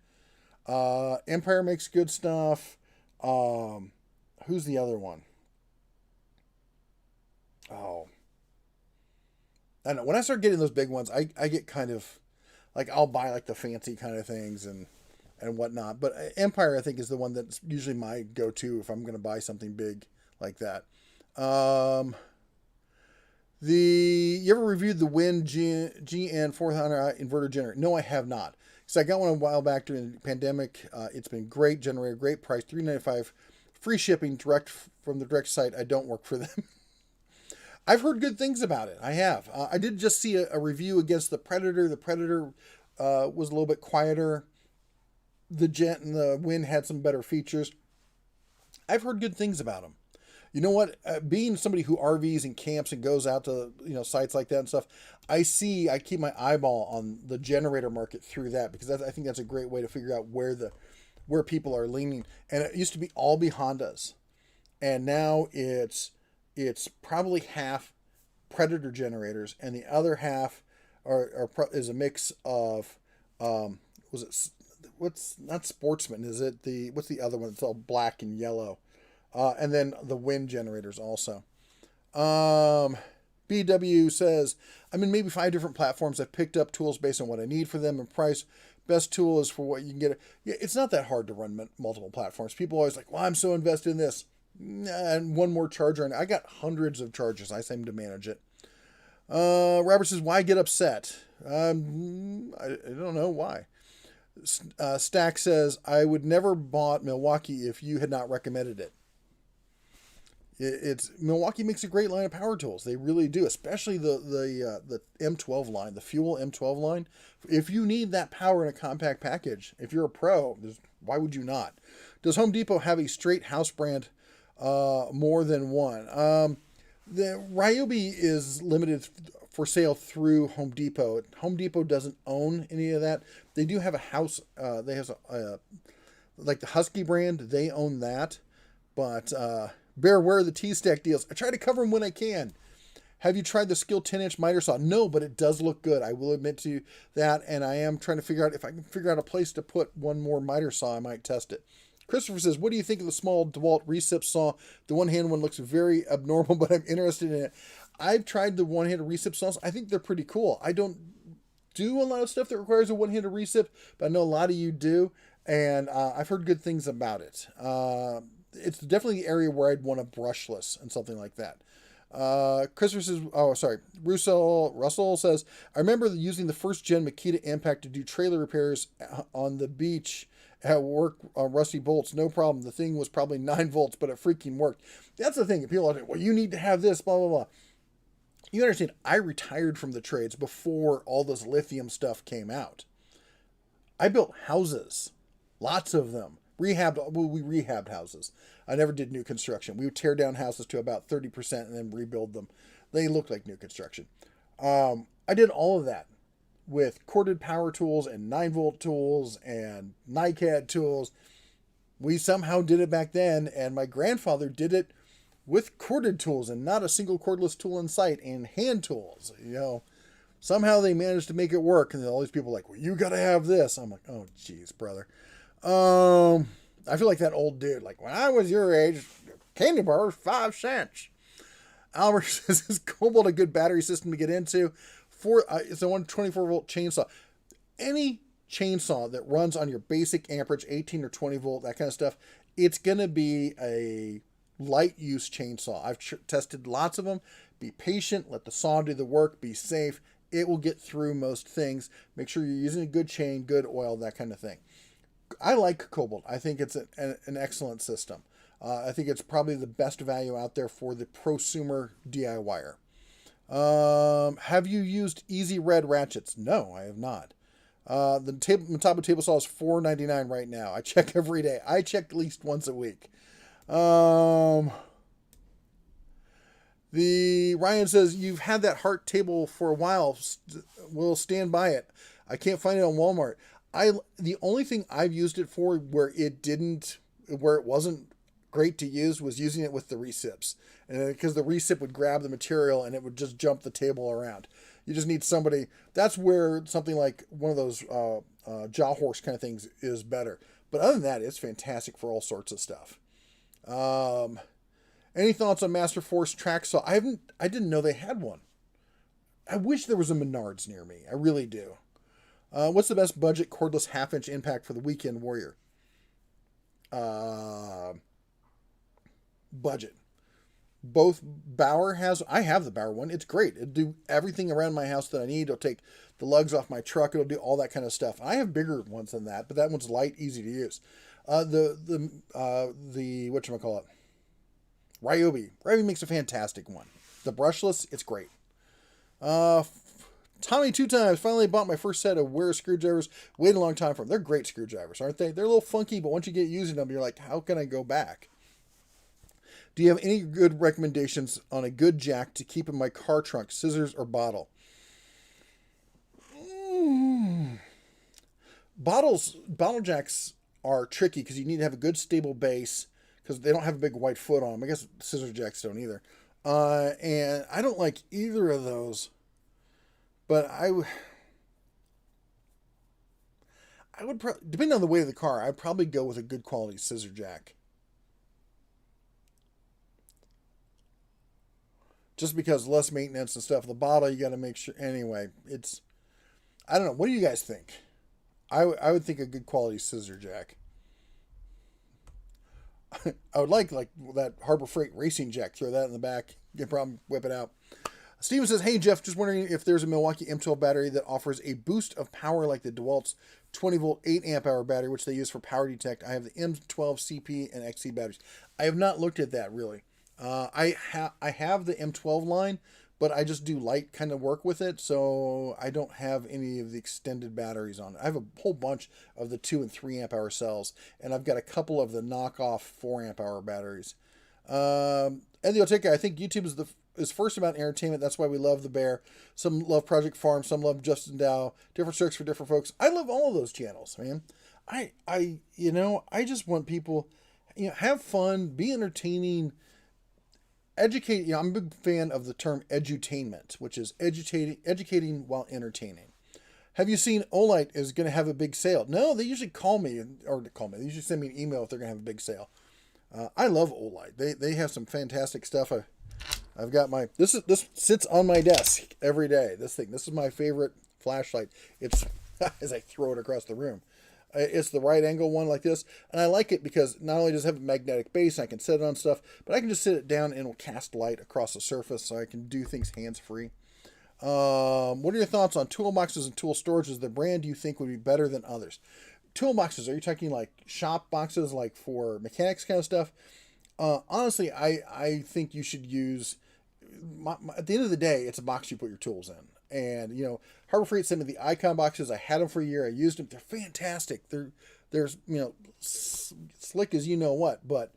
Empire makes good stuff. Who's the other one? Oh, I don't know. When I start getting those big ones, I get kind of like, I'll buy like the fancy kind of things and whatnot. But Empire, I think, is the one that's usually my go-to if I'm going to buy something big like that. You ever reviewed the Win GN 400 inverter generator? No, I have not. So I got one a while back during the pandemic. It's been great. Generator, great price, $395, free shipping direct from the direct site. I don't work for them. I've heard good things about it. I have. I did just see a review against the Predator. The Predator was a little bit quieter. The Win had some better features. I've heard good things about them. You know what? Being somebody who RVs and camps and goes out to sites like that and stuff, I keep my eyeball on the generator market through that, because I think that's a great way to figure out where people are leaning. And it used to be all be Hondas, and now it's probably half Predator generators, and the other half is a mix of what's not Sportsman? Is it what's the other one? It's all black and yellow. And then the wind generators also. BW says, I'm in maybe 5 different platforms. I've picked up tools based on what I need for them and price. Best tool is for what you can get. Yeah, it's not that hard to run multiple platforms. People are always like, well, I'm so invested in this. And one more charger. And I got hundreds of chargers. I seem to manage it. Robert says, why get upset? I don't know why. Stack says, I would never bought Milwaukee if you had not recommended it. Milwaukee makes a great line of power tools. They really do, especially the M12 line, the Fuel M12 line. If you need that power in a compact package, if you're a pro, why would you not? Does Home Depot have a straight house brand more than one? The Ryobi is limited for sale through Home Depot. Home Depot doesn't own any of that. They do have a house. They have like the Husky brand. They own that, but bear aware of the T-Stack deals. I try to cover them when I can. Have you tried the Skill 10-inch miter saw? No, but it does look good. I will admit to you that, and I am trying to figure out if I can figure out a place to put one more miter saw. I might test it. Christopher says, what do you think of the small Dewalt recip saw? The one-hand one looks very abnormal, but I'm interested in it. I've tried the one-handed recip saws. I think they're pretty cool. I don't do a lot of stuff that requires a one-handed recip, but I know a lot of you do, and I've heard good things about it. It's definitely the area where I'd want a brushless and something like that. Christopher says, Russell says, I remember using the first gen Makita Impact to do trailer repairs on the beach at work on rusty bolts. No problem. The thing was probably 9 volts, but it freaking worked. That's the thing. People are like, well, you need to have this, blah, blah, blah. You understand, I retired from the trades before all this lithium stuff came out. I built houses, lots of them. We rehabbed houses. I never did new construction. We would tear down houses to about 30% and then rebuild them. They looked like new construction. I did all of that with corded power tools and 9-volt tools and NiCad tools. We somehow did it back then, and my grandfather did it with corded tools and not a single cordless tool in sight, and hand tools. Somehow they managed to make it work, and all these people are like, well, you got to have this. I'm like, oh, geez, brother. I feel like that old dude. Like, when I was your age, Candy bars, 5 cents. Albert says, is Cobalt a good battery system to get into? It's a 124 volt chainsaw. Any chainsaw that runs on your basic amperage, 18 or 20 volt, that kind of stuff, it's going to be a light use chainsaw. I've tested lots of them. Be patient, let the saw do the work, be safe. It will get through most things. Make sure you're using a good chain, good oil, that kind of thing. I like Cobalt. I think it's an excellent system. I think it's probably the best value out there for the prosumer DIYer. Have you used Easy Red ratchets? No, I have not. The Metabo table saw is $4.99 right now. I check every day. I check at least once a week. The Ryan says, you've had that heart table for a while. We'll stand by it. I can't find it on Walmart. The only thing I've used it for where it wasn't great to use was using it with the recips. And because the recip would grab the material and it would just jump the table around. You just need somebody. That's where something like one of those jaw horse kind of things is better. But other than that, it's fantastic for all sorts of stuff. Any thoughts on Master Force track saw? I didn't know they had one. I wish there was a Menards near me. I really do. What's the best budget cordless half-inch impact for the weekend warrior? Budget. Both Bauer I have the Bauer one. It's great. It'll do everything around my house that I need. It'll take the lugs off my truck. It'll do all that kind of stuff. I have bigger ones than that, but that one's light, easy to use. The whatchamacallit? Ryobi. Ryobi makes a fantastic one. The brushless, it's great. Tommy 2 times finally bought my first set of Ware screwdrivers. Waited a long time for them. They're great screwdrivers, aren't they? They're a little funky, but once you get using them, you're like, how can I go back? Do you have any good recommendations on a good jack to keep in my car trunk, scissors or bottle? Bottle jacks are tricky because you need to have a good stable base because they don't have a big white foot on them. I guess scissor jacks don't either. And I don't like either of those. But I would depending on the weight of the car, I'd probably go with a good quality scissor jack. Just because less maintenance and stuff. The bottle, you got to make sure. Anyway, I don't know. What do you guys think? I would think a good quality scissor jack. I would like that Harbor Freight racing jack. Throw that in the back. Get a problem, whip it out. Steven says, hey, Jeff, just wondering if there's a Milwaukee M12 battery that offers a boost of power like the Dewalt's 20-volt, 8-amp-hour battery, which they use for power detect. I have the M12 CP and XC batteries. I have not looked at that, really. I have the M12 line, but I just do light kind of work with it, so I don't have any of the extended batteries on it. I have a whole bunch of the 2 and 3 amp hour cells, and I've got a couple of the knockoff 4 amp hour batteries. And the Oteka, I think YouTube is first about entertainment. That's why we love the Bear. Some love Project Farm, some love Justin Dow. Different strokes for different folks. I love all of those channels, man. I just want people, have fun, be entertaining. Educate, I'm a big fan of the term edutainment, which is educating while entertaining. Have you seen Olight is going to have a big sale? No, they usually they usually send me an email if they're going to have a big sale. I love Olight. They have some fantastic stuff. I've got this sits on my desk every day. This is my favorite flashlight. It's as I throw it across the room. It's the right angle one like this. And I like it because not only does it have a magnetic base, I can set it on stuff, but I can just sit it down and it'll cast light across the surface so I can do things hands-free. What are your thoughts on toolboxes and tool storages? The brand do you think would be better than others? Toolboxes, are you talking like shop boxes like for mechanics kind of stuff? Honestly, I think you should use, at the end of the day, it's a box you put your tools in. And, Harbor Freight sent me the Icon boxes. I had them for a year. I used them. They're fantastic. They're slick as you know what, but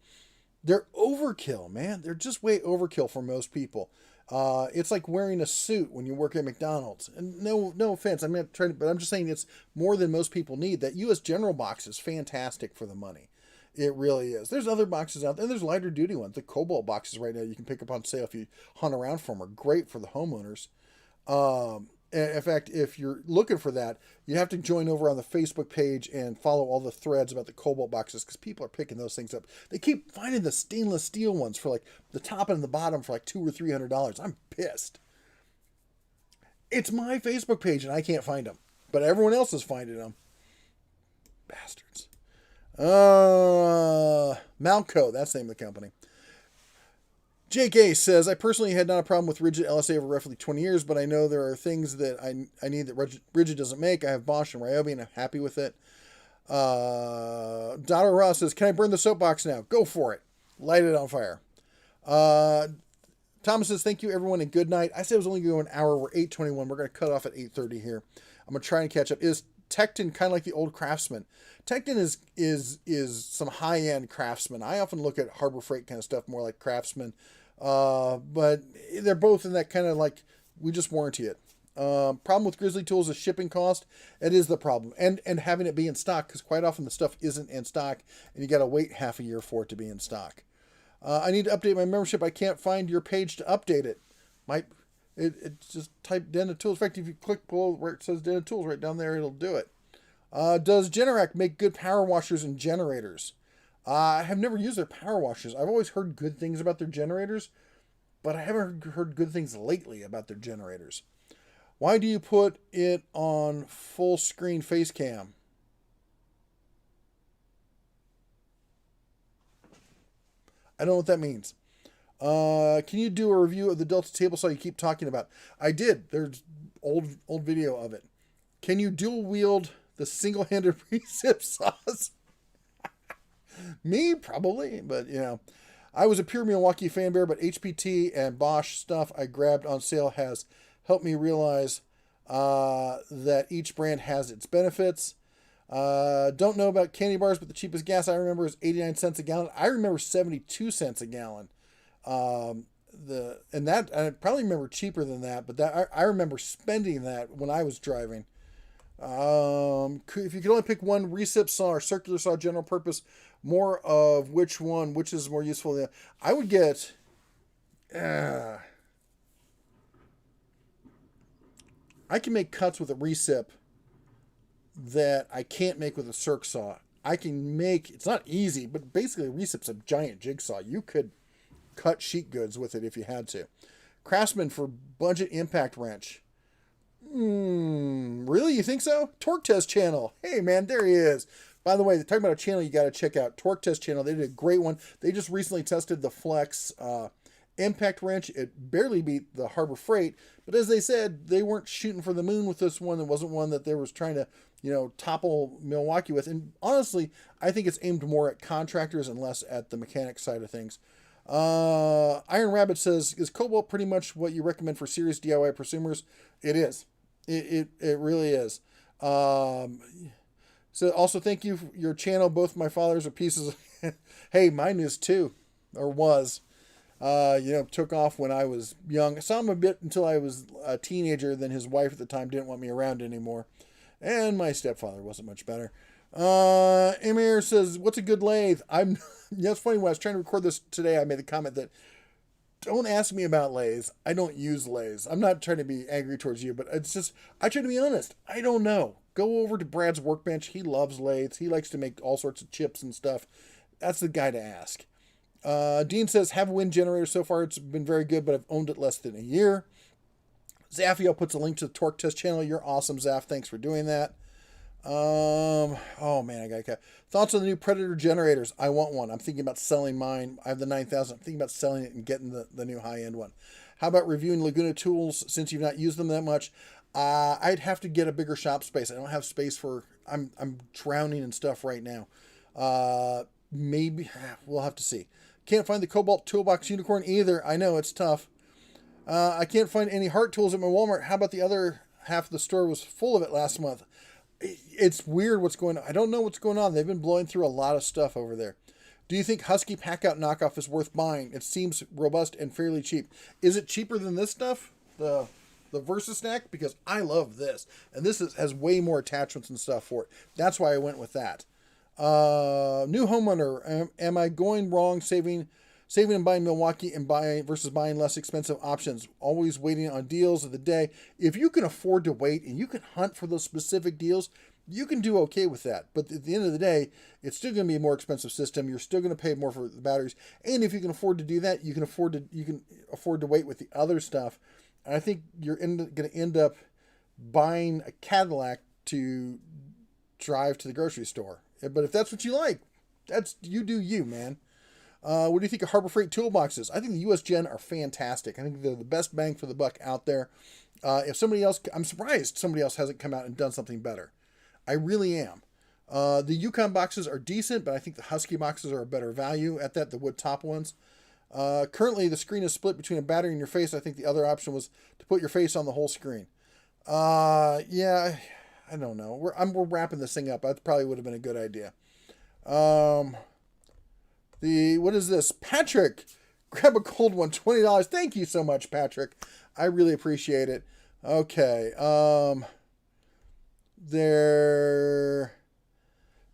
they're overkill, man. They're just way overkill for most people. It's like wearing a suit when you work at McDonald's. And no offense. I'm not trying to, but I'm just saying it's more than most people need. That U.S. General box is fantastic for the money. It really is. There's other boxes out there. There's lighter duty ones. The Cobalt boxes right now you can pick up on sale if you hunt around for them are great for the homeowners. In fact, if you're looking for that, you have to join over on the Facebook page and follow all the threads about the Cobalt boxes because people are picking those things up. They keep finding the stainless steel ones for like the top and the bottom for like $200 or $300. I'm pissed. It's my Facebook page and I can't find them, but everyone else is finding them. Bastards. Malco, that's the name of the company. Jake A says, I personally had not a problem with Rigid LSA over roughly 20 years, but I know there are things that I need that Rigid doesn't make. I have Bosch and Ryobi, and I'm happy with it. Dotto Ross says, can I burn the soapbox now? Go for it. Light it on fire. Thomas says, thank you, everyone, and good night. I said it was only going to go an hour. We're 8:21. We're going to cut off at 8:30 here. I'm going to try and catch up. Is Tecton kind of like the old Craftsman? Tecton is some high-end Craftsman. I often look at Harbor Freight kind of stuff more like Craftsman. But they're both in that kind of like, we just warranty it. Problem with Grizzly Tools is shipping cost. It is the problem. And having it be in stock, because quite often the stuff isn't in stock, and you got to wait half a year for it to be in stock. I need to update my membership. I can't find your page to update it. It's just type Den of Tools. In fact, if you click below where it says Den of Tools right down there, it'll do it. Does Generac make good power washers and generators? I have never used their power washers. I've always heard good things about their generators, but I haven't heard good things lately about their generators. Why do you put it on full screen face cam? I don't know what that means. Can you do a review of the Delta table saw you keep talking about? I did. There's old video of it. Can you dual wield the single-handed recip saws? Me, probably, but you know. I was a pure Milwaukee fan bear, but HPT and Bosch stuff I grabbed on sale has helped me realize that each brand has its benefits. Don't know about candy bars, but the cheapest gas I remember is 89 cents a gallon. I remember 72 cents a gallon. I probably remember cheaper than that, but I remember spending that when I was driving. If you could only pick one recip saw or circular saw general purpose, more of which is more useful? I would get, I can make cuts with a recip that I can't make with a circ saw. I can make, it's not easy, but basically a recip's a giant jigsaw. You could cut sheet goods with it if you had to. Craftsman for budget impact wrench. Really? You think so? Torque Test channel. Hey man, there he is. By the way, they're talking about a channel you got to check out. Torque Test channel. They did a great one. They just recently tested the Flex impact wrench. It barely beat the Harbor Freight, but as they said, they weren't shooting for the moon with this one. It wasn't one that they was trying to, topple Milwaukee with. And honestly, I think it's aimed more at contractors and less at the mechanic side of things. Iron Rabbit says, is Cobalt pretty much what you recommend for serious DIY prosumers? It is. It really is. So also thank you for your channel. Both my fathers are pieces of hey, mine is too, or was. Took off when I was young. I saw him a bit until I was a teenager. Then his wife at the time didn't want me around anymore. And my stepfather wasn't much better. Emir says, what's a good lathe? That's funny. When I was trying to record this today, I made the comment that don't ask me about lathes. I don't use lathes. I'm not trying to be angry towards you, but it's just, I try to be honest. I don't know. Go over to Brad's workbench. He loves lathes. He likes to make all sorts of chips and stuff. That's the guy to ask. Dean says, have a wind generator so far. It's been very good, but I've owned it less than a year. Zaffiel puts a link to the Torque Test channel. You're awesome, Zaff. Thanks for doing that. Oh man, I got thoughts on the new Predator generators. I want one. I'm thinking about selling mine. I have the 9000. I'm thinking about selling it and getting the new high-end one. How about reviewing Laguna tools since you've not used them that much? I'd have to get a bigger shop space. I don't have space for, I'm drowning in stuff right now. Maybe we'll have to see. Can't find the Cobalt Toolbox Unicorn either. I know it's tough. I can't find any Heart tools at my Walmart. How about the other half of the store was full of it last month? It's weird what's going on. I don't know what's going on. They've been blowing through a lot of stuff over there. Do you think Husky Packout Knockoff is worth buying? It seems robust and fairly cheap. Is it cheaper than this stuff? The Versus Snack? Because I love this. And this has way more attachments and stuff for it. That's why I went with that. New homeowner. Am I going wrong saving Saving and buying Milwaukee and buying versus buying less expensive options. Always waiting on deals of the day. If you can afford to wait and you can hunt for those specific deals, you can do okay with that. But at the end of the day, it's still going to be a more expensive system. You're still going to pay more for the batteries. And if you can afford to do that, you can afford to wait with the other stuff. And I think you're going to end up buying a Cadillac to drive to the grocery store. But if that's what you like, you do you, man. What do you think of Harbor Freight toolboxes? I think the US Gen are fantastic. I think they're the best bang for the buck out there. I'm surprised somebody else hasn't come out and done something better. I really am. The Yukon boxes are decent, but I think the Husky boxes are a better value at that, the wood top ones. Currently, the screen is split between a battery and your face. I think the other option was to put your face on the whole screen. Yeah, I don't know. We're wrapping this thing up. That probably would have been a good idea. What is this? Patrick, grab a cold one, $20. Thank you so much, Patrick. I really appreciate it. Okay.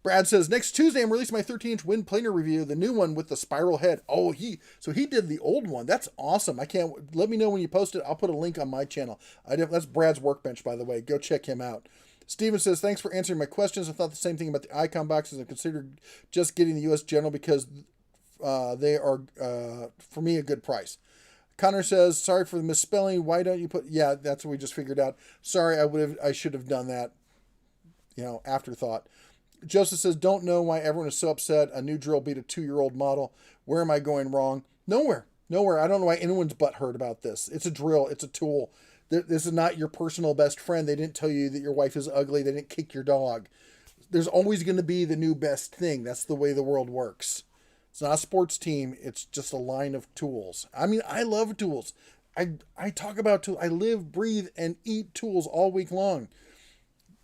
Brad says, next Tuesday I'm releasing my 13-inch wind planer review, the new one with the spiral head. Oh, he did the old one. That's awesome. Let me know when you post it. I'll put a link on my channel. That's Brad's workbench, by the way. Go check him out. Steven says, thanks for answering my questions. I thought the same thing about the Icon boxes and considered just getting the US General because they are, for me, a good price. Connor says, sorry for the misspelling. Why don't you put... Yeah, that's what we just figured out. Sorry, I should have done that. Afterthought. Joseph says, don't know why everyone is so upset. A new drill beat a 2-year-old model. Where am I going wrong? Nowhere. I don't know why anyone's butthurt about this. It's a drill. It's a tool. This is not your personal best friend. They didn't tell you that your wife is ugly. They didn't kick your dog. There's always going to be the new best thing. That's the way the world works. It's not a sports team. It's just a line of tools. I mean, I love tools. I talk about tools. I live, breathe, and eat tools all week long.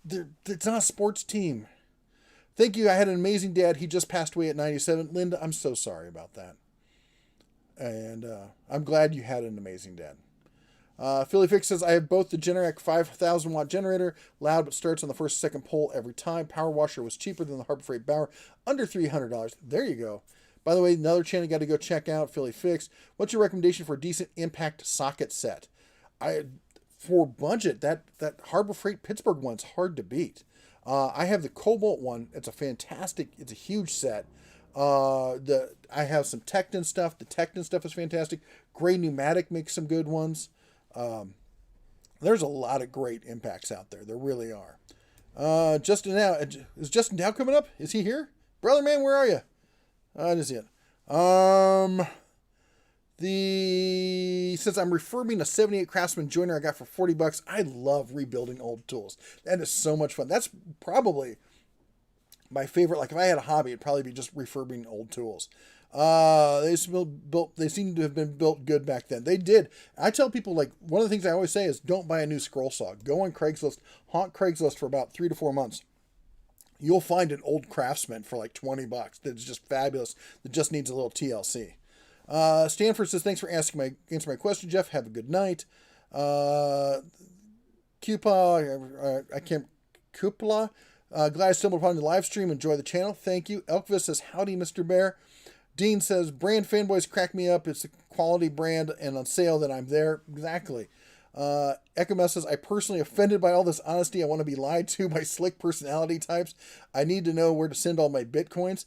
It's not a sports team. Thank you. I had an amazing dad. He just passed away at 97. Linda, I'm so sorry about that. And I'm glad you had an amazing dad. Philly Fix says, I have both the Generac 5,000 watt generator, loud but starts on the first second pull every time. Power washer was cheaper than the Harbor Freight Bauer, under $300. There you go. By the way, another channel you got to go check out, Philly Fix. What's your recommendation for a decent impact socket set? For budget, that Harbor Freight Pittsburgh one's hard to beat. I have the Cobalt one. It's a huge set. I have some Tecton stuff. The Tecton stuff is fantastic. Gray Pneumatic makes some good ones. There's a lot of great impacts out there. There really are. Justin Dow. Is Justin Dow coming up? Is he here? Brother man, where are you? I didn't see it. Since I'm refurbing a 78 Craftsman joiner I got for $40, I love rebuilding old tools. That is so much fun. That's probably my favorite. Like if I had a hobby, it'd probably be just refurbing old tools. They seem to have been built good back then. They did. I tell people, like, one of the things I always say is don't buy a new scroll saw. Go on Craigslist, haunt Craigslist for about 3 to 4 months. You'll find an old Craftsman for like $20 that's just fabulous, that just needs a little TLC. Stanford says, thanks for answering my question, Jeff. Have a good night. Cupola, glad I stumbled upon the live stream. Enjoy the channel. Thank you. Elkvis says, howdy, Mr. Bear. Dean says, brand fanboys crack me up. It's a quality brand and on sale that I'm there. Exactly. Echomes says, I personally offended by all this honesty. I want to be lied to by slick personality types. I need to know where to send all my Bitcoins.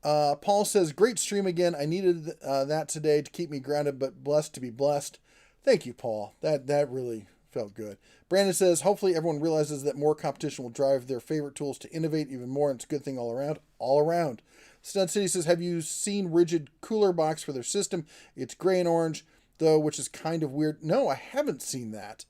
Paul says, great stream again. I needed that today to keep me grounded, but blessed to be blessed. Thank you, Paul. That really felt good. Brandon says, hopefully everyone realizes that more competition will drive their favorite tools to innovate even more, and it's a good thing all around. All around. Stud City says, have you seen Rigid cooler box for their system? It's gray and orange, though, which is kind of weird. No, I haven't seen that.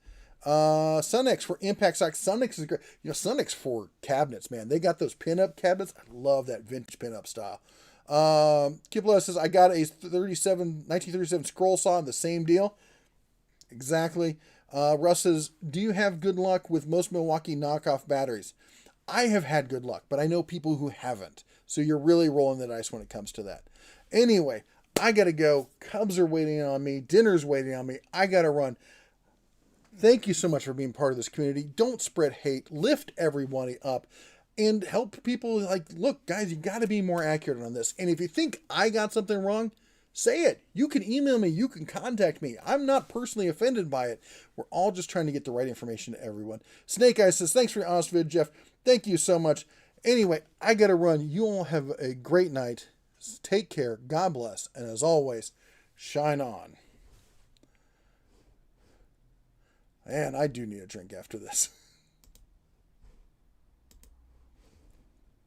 Sunex for impact socks. Sunex is great. Sunex for cabinets, man. They got those pinup cabinets. I love that vintage pinup style. Kipla says, I got a 1937 scroll saw in the same deal. Exactly. Russ says, do you have good luck with most Milwaukee knockoff batteries? I have had good luck, but I know people who haven't. So you're really rolling the dice when it comes to that. Anyway, I got to go. Cubs are waiting on me. Dinner's waiting on me. I got to run. Thank you so much for being part of this community. Don't spread hate. Lift everybody up and help people. Like, look, guys, you got to be more accurate on this. And if you think I got something wrong, say it. You can email me. You can contact me. I'm not personally offended by it. We're all just trying to get the right information to everyone. Snake Eye says, thanks for your honest vid, Jeff. Thank you so much. Anyway, I got to run. You all have a great night. Take care. God bless. And as always, shine on. And I do need a drink after this.